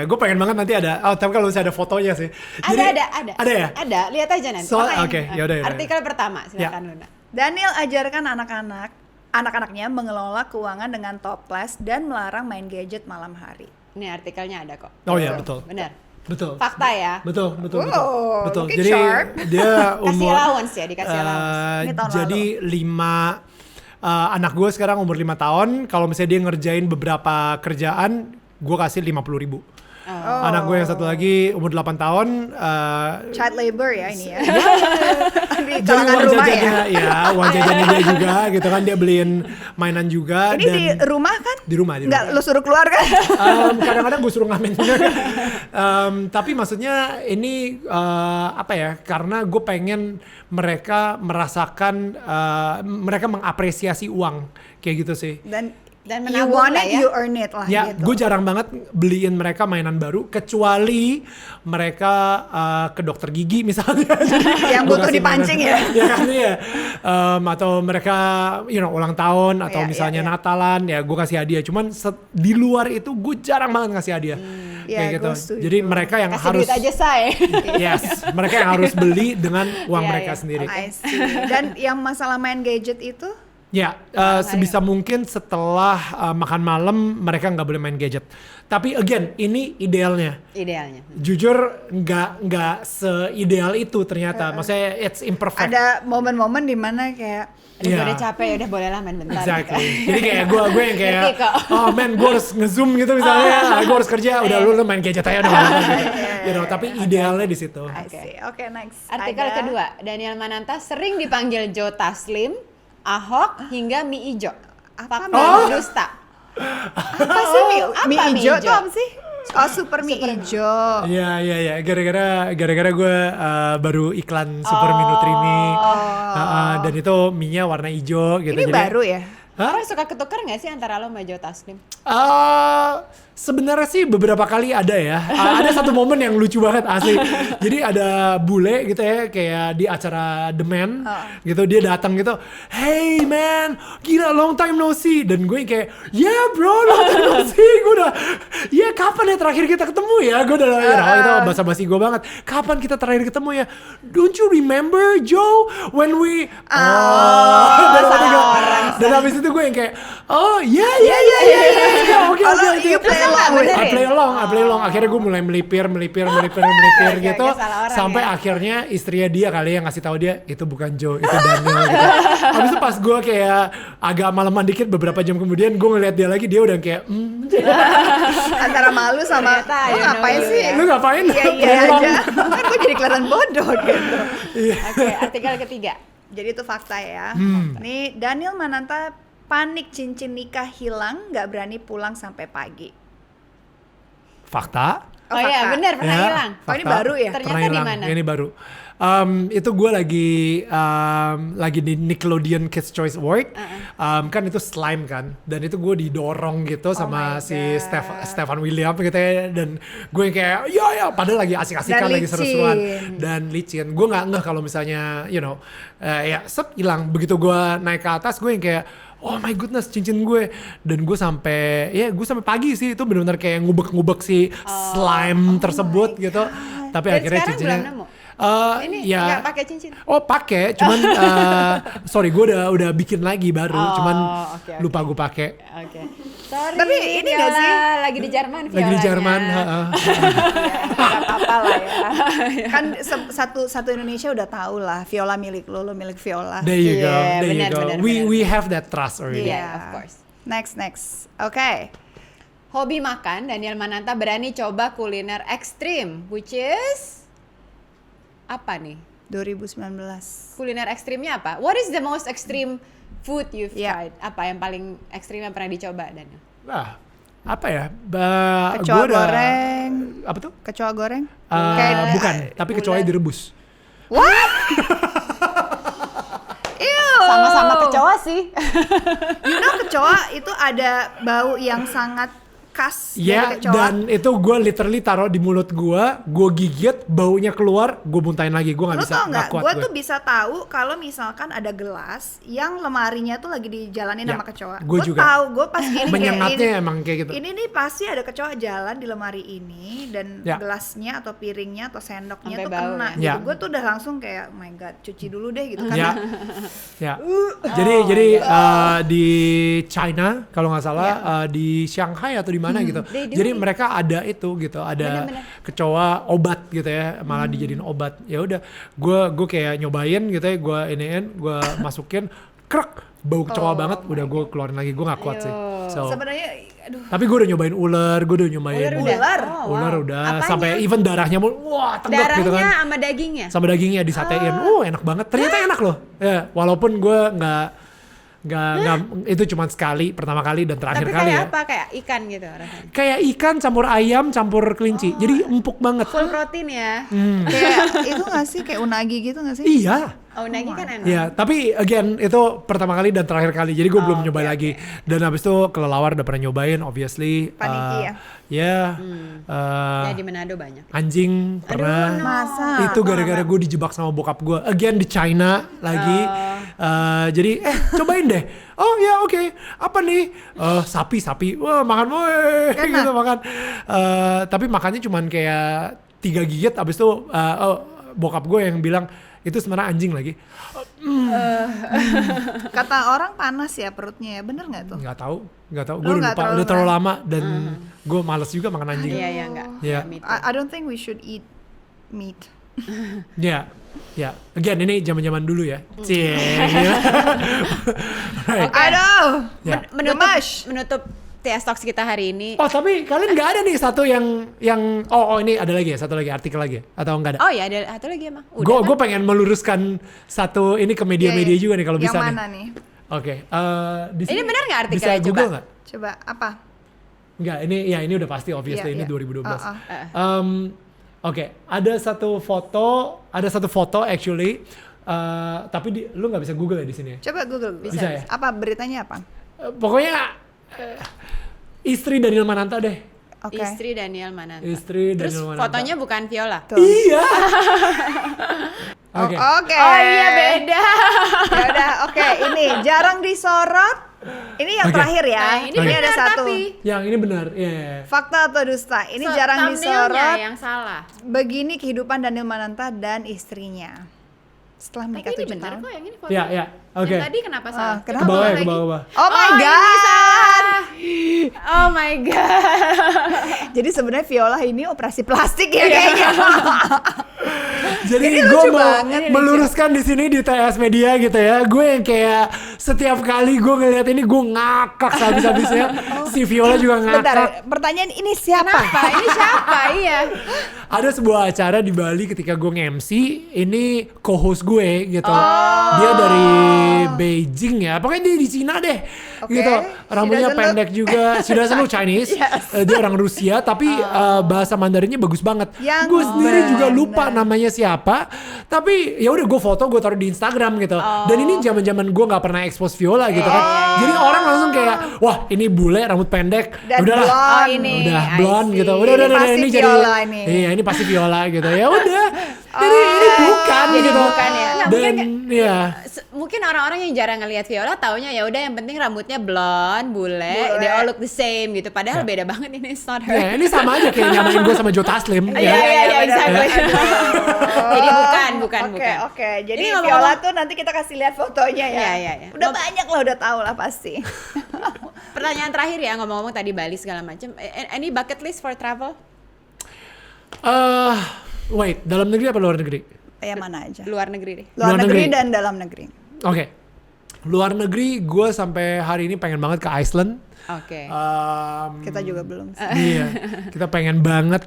Speaker 1: Gue pengen banget nanti ada. Tapi kalau misalnya ada fotonya sih.
Speaker 2: Ada.
Speaker 1: Ada ya?
Speaker 2: Ada, lihat aja nanti.
Speaker 1: Oke, yaudah.
Speaker 2: Artikel pertama, silakan Luna.
Speaker 3: Daniel ajarkan anak-anaknya mengelola keuangan dengan top class dan melarang main gadget malam hari.
Speaker 2: Ini artikelnya ada kok.
Speaker 1: Oh iya, betul.
Speaker 2: Benar.
Speaker 1: Betul.
Speaker 2: Fakta ya.
Speaker 1: Betul.
Speaker 3: Betul.
Speaker 1: Jadi dia
Speaker 2: kasih
Speaker 1: umur
Speaker 2: allowance ya, dikasih allowance.
Speaker 3: Ini tahun
Speaker 1: jadi 5 anak gue sekarang umur 5 tahun. Kalau misalnya dia ngerjain beberapa kerjaan, gue kasih 50.000. Anak gue yang satu lagi umur 8 tahun.
Speaker 3: Child labor ya ini ya.
Speaker 1: Jadi uang jajannya, uang jajannya dia juga gitu kan, dia beliin mainan juga.
Speaker 3: Ini
Speaker 1: dan
Speaker 3: di rumah kan?
Speaker 1: Di rumah.
Speaker 3: Nggak lu suruh keluar kan?
Speaker 1: Kadang-kadang gue suruh ngamen juga. Tapi maksudnya ini karena gue pengen mereka merasakan, mereka mengapresiasi uang kayak gitu sih.
Speaker 2: Dan
Speaker 3: you want it, you earn it lah
Speaker 1: ya,
Speaker 3: gitu.
Speaker 1: Gue jarang banget beliin mereka mainan baru kecuali mereka ke dokter gigi misalnya.
Speaker 3: Yang butuh dipancing ya.
Speaker 1: Ya kan ya. Atau mereka ulang tahun atau misalnya Natalan, ya gue kasih hadiah. Cuman di luar itu gue jarang banget ngasih hadiah. Kayak gitu. Jadi mereka yang
Speaker 2: kasih
Speaker 1: harus
Speaker 2: duit aja say.
Speaker 1: Yes, mereka yang harus beli dengan uang mereka sendiri.
Speaker 3: I see. Dan yang masalah main gadget itu
Speaker 1: Ya, sebisa mungkin setelah makan malam mereka nggak boleh main gadget. Tapi again, ini idealnya.
Speaker 2: Idealnya.
Speaker 1: Jujur nggak seideal itu ternyata. Maksudnya it's imperfect.
Speaker 3: Ada momen-momen dimana kayak
Speaker 2: Aduh,
Speaker 1: Iya.
Speaker 2: gue udah capek, ya udah bolehlah main bentar.
Speaker 1: Exactly.
Speaker 2: Gitu.
Speaker 1: Jadi kayak gue yang kayak,
Speaker 2: Ngerti kok.
Speaker 1: oh man, gue harus nge-zoom gitu misalnya, gue harus kerja, udah lu main gadget aja udah gitu. You know, tapi idealnya di situ.
Speaker 3: I see. Oke, next.
Speaker 2: Artikel
Speaker 3: Ada-
Speaker 2: kedua, Daniel Mananta sering dipanggil Joe Taslim, Ahok, hingga mie ijo. Fakta
Speaker 1: Oh.
Speaker 2: dusta.
Speaker 3: Apa sih mie,
Speaker 2: Apa
Speaker 3: mie
Speaker 2: mie
Speaker 3: hijau
Speaker 2: hijau?
Speaker 3: tuh apa sih? Oh, super mie hijau.
Speaker 1: Iya. Gara-gara gue baru iklan Super Mie Nutri-Mie. Dan itu mie-nya warna hijau gitu.
Speaker 3: Ini
Speaker 1: jadi,
Speaker 3: baru ya?
Speaker 1: Hah?
Speaker 2: Lo suka ketukar gak sih antara lo sama Joe Taslim?
Speaker 1: Sebenarnya sih beberapa kali ada ya. Ada satu momen yang lucu banget asli. Jadi ada bule gitu ya, kayak di acara The Man gitu, dia datang gitu, "Hey man, gila long time no see." Dan gue kayak, "Yeah bro, long time no see." Gue udah, "Ya kapan ya terakhir kita ketemu ya?" Gue udah, itu basa-basi gue banget. "Kapan kita terakhir ketemu ya? Don't you remember Joe when we..." Dan habis itu gue yang kayak, "Oh ya, oke.
Speaker 3: you play along with
Speaker 1: I
Speaker 3: it.
Speaker 1: play along. Akhirnya gue mulai melipir gitu. Sampai akhirnya istrinya dia kali yang ngasih tahu dia, itu bukan Joe, itu Daniel gitu. Habis itu pas gue kayak agak malaman dikit, beberapa jam kemudian gue ngeliat dia lagi, dia udah kayak,
Speaker 3: Antara malu sama
Speaker 2: Ternyata,
Speaker 3: "Lu
Speaker 2: you know
Speaker 3: ngapain
Speaker 2: you
Speaker 3: sih?"
Speaker 2: ya.
Speaker 1: lu ngapain?
Speaker 3: Iya
Speaker 1: Play along.
Speaker 3: aja. Kan gue jadi kelihatan bodoh gitu.
Speaker 2: Oke, artikel ketiga.
Speaker 3: Jadi itu fakta ya. Nih Daniel Mananta panik cincin nikah hilang, nggak berani pulang sampai pagi.
Speaker 1: Fakta.
Speaker 3: Oh,
Speaker 2: Oh iya,
Speaker 3: fakta.
Speaker 2: benar pernah
Speaker 1: Ya,
Speaker 2: hilang.
Speaker 3: Oh, ini
Speaker 1: fakta.
Speaker 3: baru ya?
Speaker 2: Ternyata
Speaker 1: Pernah
Speaker 2: di
Speaker 1: hilang.
Speaker 2: mana?
Speaker 1: Ini baru. Itu gue lagi di Nickelodeon Kids Choice Award. Kan itu slime kan, dan itu gue didorong gitu sama
Speaker 3: my
Speaker 1: si
Speaker 3: God.
Speaker 1: Stefan William gitu ya, dan gue yang kayak ya padahal lagi asik-asikan,
Speaker 3: Dan
Speaker 1: lagi seru-seruan
Speaker 3: licin.
Speaker 1: dan licin. Gue nggak ngeh kalau misalnya ya hilang. Begitu gue naik ke atas, gue yang kayak, oh my goodness, cincin gue. Dan gue sampai pagi sih, itu benar-benar kayak ngubek-ngubek si slime tersebut gitu. Tapi
Speaker 2: Dan
Speaker 1: akhirnya
Speaker 2: sekarang
Speaker 1: cincinnya
Speaker 2: belum nemu? Ini
Speaker 1: ya
Speaker 2: nggak pakai cincin?
Speaker 1: Oh pakai, cuman sorry gue udah bikin lagi baru, cuman
Speaker 2: oke.
Speaker 1: lupa gue pakai.
Speaker 2: Oke. Sorry,
Speaker 3: Tapi ini nggak
Speaker 2: Viola,
Speaker 3: sih?
Speaker 2: lagi di Jerman
Speaker 1: Lagi di Jerman.
Speaker 3: Nggak apa-apa lah ya. Kan satu Indonesia udah tahu lah, Viola milik lo milik Viola.
Speaker 1: There you go,
Speaker 2: Iya,
Speaker 1: there you
Speaker 2: benar,
Speaker 1: go.
Speaker 2: benar,
Speaker 1: We
Speaker 2: benar.
Speaker 1: we have that trust already.
Speaker 2: Iya,
Speaker 3: Yeah.
Speaker 2: of course.
Speaker 3: Next. Oke.
Speaker 2: Hobi makan, Daniel Mananta berani coba kuliner ekstrim, which is apa nih?
Speaker 3: 2019.
Speaker 2: Kuliner ekstrimnya apa? What is the most extreme food you've
Speaker 3: Yeah.
Speaker 2: tried? Apa yang paling ekstrim yang pernah dicoba, Daniel?
Speaker 1: Ah, apa ya?
Speaker 3: Kecoa
Speaker 1: Gua udah-
Speaker 3: goreng.
Speaker 1: Apa tuh?
Speaker 3: Kecoa goreng? Kayak-
Speaker 1: Bukan, tapi kecoanya direbus.
Speaker 3: What? Ew.
Speaker 2: Sama-sama kecoa sih.
Speaker 3: You know kecoa itu ada bau yang sangat khas
Speaker 1: Ya,
Speaker 3: dari kecoa.
Speaker 1: dan itu gue literally taruh di mulut gue gigit, baunya keluar, gue muntahin lagi, gue nggak
Speaker 3: Lo
Speaker 1: bisa,
Speaker 3: tau
Speaker 1: nggak
Speaker 3: nggak?
Speaker 1: kuat
Speaker 3: Gue
Speaker 1: gue.
Speaker 3: tuh bisa tahu kalau misalkan ada gelas yang lemarinya tuh lagi dijalanin
Speaker 1: Ya,
Speaker 3: sama kecoa.
Speaker 1: gua
Speaker 3: Gue
Speaker 1: juga.
Speaker 3: tahu, gue pas ini
Speaker 1: Menyengatnya emang kayak gitu.
Speaker 3: Ini nih pasti ada kecoa jalan di lemari ini dan
Speaker 1: Ya.
Speaker 3: gelasnya atau piringnya atau sendoknya
Speaker 2: Sampai
Speaker 3: tuh
Speaker 2: bau
Speaker 3: kena.
Speaker 2: ya.
Speaker 3: Gitu.
Speaker 1: Ya.
Speaker 3: Gue tuh udah langsung kayak, oh my god, cuci dulu deh gitu
Speaker 1: Ya,
Speaker 3: kan.
Speaker 1: ya. Jadi di China kalau nggak salah di Shanghai atau di mana gitu.
Speaker 2: They do
Speaker 1: Jadi mereka ada itu gitu, ada
Speaker 2: Bener-bener.
Speaker 1: kecoa obat gitu ya, malah dijadiin obat. Ya udah, gue kayak nyobain gitu ya, gue gue masukin, krek, bau kecoa banget, udah gue keluarin lagi, gue nggak kuat sih. So,
Speaker 3: Sebenarnya, aduh,
Speaker 1: tapi gue udah nyobain ular, gue udah nyobain
Speaker 3: Ular?
Speaker 2: Oh, wow.
Speaker 1: ular udah,
Speaker 2: Apanya?
Speaker 1: sampai even darahnya wah tegak gitu kan.
Speaker 2: Darahnya sama dagingnya.
Speaker 1: Sama dagingnya disatein. Enak banget. Ternyata enak loh. Ya, walaupun gue nggak itu cuma sekali, pertama kali dan terakhir
Speaker 2: Tapi
Speaker 1: kali
Speaker 2: kayak
Speaker 1: ya.
Speaker 2: apa? Kayak ikan gitu rasanya.
Speaker 1: Kayak ikan campur ayam campur kelinci. Jadi empuk banget.
Speaker 2: Full protein ya.
Speaker 3: kayak itu nggak sih kayak unagi gitu nggak sih?
Speaker 1: Iya.
Speaker 2: Oh, unagi kan enak.
Speaker 1: Ya, tapi again itu pertama kali dan terakhir kali. Jadi gue belum nyoba lagi. Dan habis itu kelelawar udah pernah nyobain obviously.
Speaker 3: Paniki ya?
Speaker 1: Ya.
Speaker 2: Ya di Manado banyak.
Speaker 1: Anjing pernah.
Speaker 2: no.
Speaker 3: Masa?
Speaker 1: Itu gara-gara gue dijebak sama bokap gue. Again di China lagi. Jadi cobain deh. Oh ya oke. Apa nih? Sapi. Wah makan weh. Gitu makan. Tapi makannya cuman kayak 3 gigit. Abis itu bokap gue yang bilang, itu sebenarnya anjing lagi.
Speaker 3: Kata orang panas ya perutnya ya, bener nggak tuh?
Speaker 1: Nggak tahu, gue
Speaker 3: Lu
Speaker 1: udah
Speaker 3: nggak
Speaker 1: lupa,
Speaker 3: terlalu
Speaker 1: udah terlalu lama dan gue males juga makan anjing.
Speaker 2: Iya enggak.
Speaker 1: Iya.
Speaker 2: Me too.
Speaker 3: I don't think we should eat meat.
Speaker 1: Ya, ya. Again ini zaman-zaman dulu ya. Cie. Right.
Speaker 3: Aduh,
Speaker 1: Ya.
Speaker 2: Menutup TS Talks kita hari ini.
Speaker 1: Oh tapi kalian nggak ada nih satu yang ini ada lagi ya, satu lagi artikel lagi ya? Atau nggak ada?
Speaker 2: Oh ya, ada satu lagi emang.
Speaker 1: Gue pengen meluruskan satu ini ke media-media juga nih kalau bisa
Speaker 3: yang
Speaker 1: nih.
Speaker 3: mana nih?
Speaker 1: Oke, di sini
Speaker 2: Ini benar nggak artikelnya?
Speaker 1: bisa Google
Speaker 2: Coba.
Speaker 1: nggak?
Speaker 3: Coba apa?
Speaker 1: Nggak, ini udah pasti obviously
Speaker 3: Iya,
Speaker 1: ini
Speaker 3: iya.
Speaker 1: 2012. Oke, ada satu foto actually, tapi lu nggak bisa Google ya di sini.
Speaker 3: Coba Google.
Speaker 1: Bisa ya?
Speaker 3: Apa beritanya apa?
Speaker 1: Pokoknya istri Daniel Mananta deh.
Speaker 3: Oke.
Speaker 2: Istri Daniel Mananta.
Speaker 1: Istri
Speaker 2: Terus
Speaker 1: Daniel Mananta.
Speaker 2: fotonya bukan Viola.
Speaker 3: Tuh.
Speaker 1: Iya.
Speaker 3: Oh,
Speaker 1: Oke.
Speaker 3: Oke.
Speaker 2: Oh iya beda.
Speaker 3: Ya udah, oke. Ini jarang disorot. Ini yang
Speaker 1: Oke.
Speaker 3: terakhir ya.
Speaker 2: Nah, ini benar
Speaker 3: ada satu.
Speaker 2: tapi.
Speaker 1: Yang ini benar. Iya.
Speaker 3: Fakta atau dusta? Ini
Speaker 2: So,
Speaker 3: jarang
Speaker 2: thumbnailnya
Speaker 3: disorot.
Speaker 2: yang salah.
Speaker 3: Begini kehidupan Daniel Mananta dan istrinya. Setelah
Speaker 2: Tapi
Speaker 3: menikah
Speaker 2: ini
Speaker 3: 7
Speaker 2: benar
Speaker 3: tahun.
Speaker 2: kok yang ini foto.
Speaker 1: Iya, iya. Oke.
Speaker 2: Yang tadi kenapa salah?
Speaker 3: kenapa?
Speaker 1: Ke bawah ya,
Speaker 2: Coba
Speaker 1: ke
Speaker 2: lagi.
Speaker 1: bawah.
Speaker 3: Oh my
Speaker 2: ini
Speaker 3: god.
Speaker 2: salah. Oh my god.
Speaker 3: Jadi sebenarnya Viola ini operasi plastik ya kayaknya.
Speaker 1: Jadi
Speaker 3: Ini
Speaker 1: gue
Speaker 3: lucu
Speaker 1: mau
Speaker 3: banget, ini
Speaker 1: meluruskan di sini di TS Media gitu ya. Gue yang kayak setiap kali gue ngeliat ini gue ngakak habis-habisnya. Si Viola juga ngakak.
Speaker 3: Bentar, pertanyaan ini siapa?
Speaker 2: Kenapa? Ini siapa? Iya.
Speaker 1: Ada sebuah acara di Bali ketika gue nge-MC, ini co-host gue gitu. Dia dari Beijing ya, pokoknya dia di Cina deh.
Speaker 3: Oke.
Speaker 1: Gitu. Rambutnya
Speaker 3: She doesn't
Speaker 1: pendek juga. She doesn't look Chinese. Dia orang Rusia tapi bahasa Mandarinnya bagus banget.
Speaker 3: Yang
Speaker 1: Gue sendiri juga
Speaker 3: bener.
Speaker 1: lupa namanya siapa. Tapi ya udah gue foto, gue taruh di Instagram gitu. Dan ini zaman-zaman gue nggak pernah expose Viola gitu kan. Jadi orang langsung kayak, wah ini bule rambut pendek.
Speaker 3: Dan
Speaker 1: Udahlah.
Speaker 3: blonde.
Speaker 2: Oh, ini.
Speaker 1: Udah
Speaker 2: I
Speaker 1: blonde
Speaker 2: see.
Speaker 1: gitu. Udah
Speaker 3: Pasti
Speaker 1: ini
Speaker 3: Viola ini.
Speaker 1: Iya, ini pasti Viola gitu. Ya udah. Jadi ini bukan
Speaker 2: Jadi
Speaker 1: gitu.
Speaker 2: bukan ya. Nggak,
Speaker 1: Dan ya.
Speaker 2: Mungkin orang-orang yang jarang ngelihat Viola taunya ya udah yang penting rambutnya blonde, bule, they all look the same gitu. Padahal beda banget ini, it's not her.
Speaker 1: Ya, ini sama aja kayak nyamain gue sama Joe Taslim.
Speaker 2: Iya, iya, exactly. Jadi bukan.
Speaker 3: Oke. Jadi
Speaker 2: Ini ngomong-ngomong-
Speaker 3: Viola tuh nanti kita kasih lihat fotonya ya.
Speaker 2: Iya.
Speaker 3: Udah banyak lah, udah tahu lah pasti.
Speaker 2: Pertanyaan terakhir ya, ngomong-ngomong tadi Bali segala macam. Any bucket list for travel?
Speaker 1: Wait, dalam negeri apa luar negeri?
Speaker 3: Yang mana aja?
Speaker 2: Luar negeri deh.
Speaker 3: Luar
Speaker 1: Luar
Speaker 3: negeri
Speaker 1: negeri.
Speaker 3: dan dalam negeri.
Speaker 1: Oke. Luar negeri gue sampai hari ini pengen banget ke Iceland.
Speaker 2: Oke.
Speaker 3: Kita juga belum.
Speaker 1: Iya, kita pengen banget.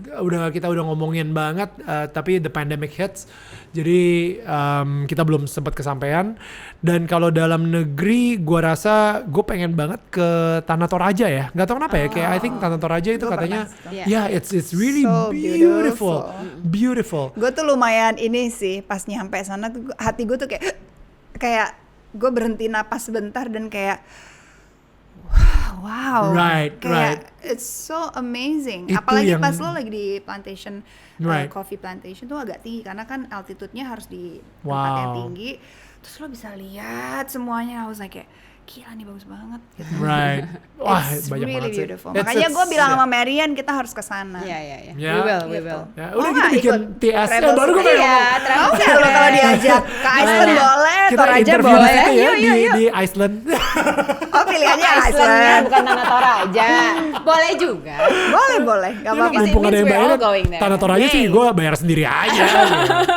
Speaker 1: Kita udah ngomongin banget, tapi the pandemic hits, jadi kita belum sempat kesampaian. Dan kalau dalam negeri, gue rasa gue pengen banget ke Tanah Toraja ya. Nggak tahu kenapa ya, kayak I think Tanah Toraja itu
Speaker 3: Gua
Speaker 1: katanya,
Speaker 3: pernah.
Speaker 2: Yeah.
Speaker 1: it's really
Speaker 3: So
Speaker 1: beautiful.
Speaker 3: Gue tuh lumayan ini sih, pas nyampe sana tuh hati gue tuh kayak gue berhenti napas sebentar dan kayak wow, kayak it's so amazing.
Speaker 1: Itu
Speaker 3: Apalagi
Speaker 1: yang-
Speaker 3: pas lo lagi di plantation,
Speaker 1: Right.
Speaker 3: coffee plantation tuh agak tinggi karena kan altitude-nya harus di tempat
Speaker 1: Wow.
Speaker 3: yang tinggi. Terus lo bisa lihat semuanya, I was like kayak gila nih bagus banget. Gitu.
Speaker 1: Right. Wah,
Speaker 3: It's
Speaker 1: banyak
Speaker 3: really
Speaker 1: banget sih.
Speaker 3: beautiful. Makanya gue bilang sama Marian kita harus ke sana.
Speaker 2: Iya.
Speaker 1: Ya.
Speaker 2: We
Speaker 3: Gitu.
Speaker 2: will.
Speaker 1: Ya,
Speaker 3: Mau
Speaker 1: udah kita
Speaker 3: nggak
Speaker 1: bikin
Speaker 3: ikut
Speaker 1: TS.
Speaker 3: travel
Speaker 1: Baru gue pengen
Speaker 2: Iya,
Speaker 1: ngomong.
Speaker 2: travel
Speaker 3: Mau nggak lo kalau diajak ke Iceland boleh,
Speaker 1: Kita
Speaker 3: Toraja
Speaker 1: interview di
Speaker 3: boleh.
Speaker 1: situ ya,
Speaker 2: Yuk.
Speaker 1: di Iceland.
Speaker 3: Oh pilihannya
Speaker 2: Iceland
Speaker 3: Iceland.
Speaker 2: bukan Tanah Toraja. Boleh juga.
Speaker 3: Boleh, gak
Speaker 1: Ya,
Speaker 3: apa-apa.
Speaker 2: Because it
Speaker 1: mumpung ada
Speaker 2: means
Speaker 1: yang
Speaker 2: we're all
Speaker 1: bayar,
Speaker 2: going there.
Speaker 1: Tanah Toraja sih
Speaker 2: Yay.
Speaker 1: gue bayar sendiri aja.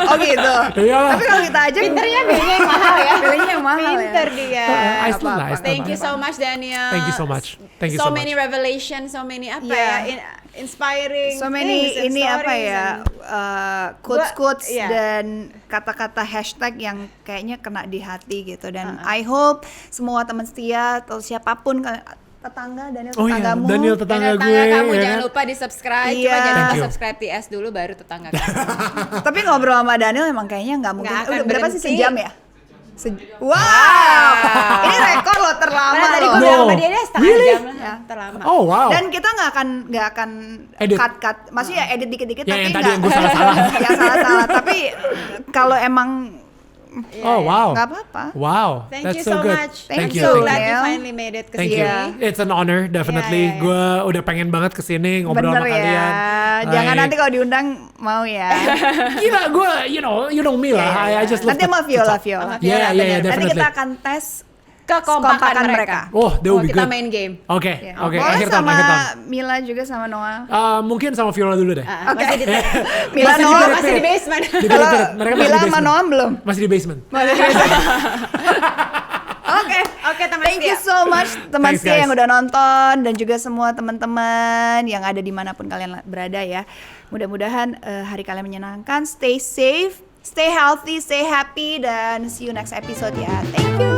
Speaker 3: Oh gitu.
Speaker 1: Iyalah.
Speaker 3: Tapi kalau kita ajak,
Speaker 2: Pinternya pilihnya yang mahal ya.
Speaker 3: Pilihnya yang mahal ya.
Speaker 2: Pinter dia.
Speaker 1: Iceland lah, Iceland.
Speaker 2: Thank you so much Daniel.
Speaker 1: Thank you so much. Thank you
Speaker 2: so
Speaker 1: so much.
Speaker 2: many revelations, so many apa
Speaker 3: Yeah.
Speaker 2: ya, inspiring.
Speaker 3: so many
Speaker 2: things and
Speaker 3: ini apa
Speaker 2: stories
Speaker 3: ya,
Speaker 2: and-
Speaker 3: quotes-quotes
Speaker 2: Iya.
Speaker 3: dan kata-kata hashtag yang kayaknya kena di hati gitu. Dan I hope semua teman setia atau siapapun tetangga, Daniel
Speaker 1: Oh iya,
Speaker 3: tetanggamu.
Speaker 1: Daniel tetangga
Speaker 2: Dan
Speaker 1: gue.
Speaker 2: tetangga kamu
Speaker 1: ya
Speaker 2: jangan
Speaker 1: kan?
Speaker 2: lupa di subscribe.
Speaker 3: Iya.
Speaker 2: Cuma jangan
Speaker 1: Thank
Speaker 2: lupa
Speaker 1: you.
Speaker 2: subscribe TS dulu baru tetangga kamu.
Speaker 3: Tapi ngobrol sama Daniel emang kayaknya nggak mungkin.
Speaker 2: Nggak akan
Speaker 3: Udah berapa sih,
Speaker 2: berhenti.
Speaker 3: sejam ya? Wow. Ini rekor loh terlama
Speaker 2: Karena tadi
Speaker 3: loh.
Speaker 2: gue
Speaker 1: No.
Speaker 2: bilang sama dia setengah
Speaker 1: Really?
Speaker 2: jam lah,
Speaker 3: Ya.
Speaker 2: terlama.
Speaker 1: Oh wow.
Speaker 3: Dan kita nggak akan
Speaker 1: Edit.
Speaker 3: cut. Maksudnya edit dikit-dikit
Speaker 1: Ya,
Speaker 3: tapi
Speaker 1: yang tadi
Speaker 3: nggak.
Speaker 1: yang gue salah-salah.
Speaker 3: Yang salah-salah. Tapi kalau emang
Speaker 1: Oh wow.
Speaker 3: nggak apa-apa.
Speaker 1: Wow.
Speaker 2: Thank
Speaker 1: That's
Speaker 2: you
Speaker 1: so
Speaker 2: so
Speaker 1: good.
Speaker 2: much.
Speaker 3: Thank
Speaker 2: I'm
Speaker 3: you.
Speaker 2: so
Speaker 3: Thank
Speaker 2: glad
Speaker 3: you.
Speaker 2: you finally made it ke
Speaker 1: Thank
Speaker 2: sini.
Speaker 1: you. It's an honor, definitely.
Speaker 2: Iya.
Speaker 1: Gue udah pengen banget kesini ngobrol
Speaker 3: Bener
Speaker 1: sama
Speaker 3: ya.
Speaker 1: kalian.
Speaker 3: Jangan nanti kalau diundang mau ya.
Speaker 1: Gila, gue, you know me lah. I just love
Speaker 3: Nanti sama Viola.
Speaker 1: Yeah,
Speaker 3: Nanti
Speaker 1: definitely.
Speaker 3: kita akan tes
Speaker 2: kekompakan mereka.
Speaker 1: Oh, that would be
Speaker 2: kita
Speaker 1: good.
Speaker 2: main game.
Speaker 1: Oke.
Speaker 3: Boleh
Speaker 1: Akhir tahun.
Speaker 3: sama Mila juga sama Noah.
Speaker 1: Mungkin sama Viola dulu deh.
Speaker 2: Masih di
Speaker 3: Mila
Speaker 1: Masih
Speaker 3: Noah
Speaker 2: masih di basement.
Speaker 1: Dipirit-pirit. Mereka masih
Speaker 3: Mila
Speaker 1: di
Speaker 3: sama
Speaker 1: basement.
Speaker 3: Noah belum.
Speaker 1: Masih di basement.
Speaker 3: Oke,
Speaker 2: teman
Speaker 3: thank you
Speaker 2: setia.
Speaker 3: so much teman
Speaker 1: Thanks,
Speaker 3: setia
Speaker 1: guys.
Speaker 3: yang udah nonton dan juga semua teman-teman yang ada dimanapun kalian berada ya. Mudah-mudahan hari kalian menyenangkan. Stay safe, stay healthy, stay happy, dan see you next episode ya. Thank you.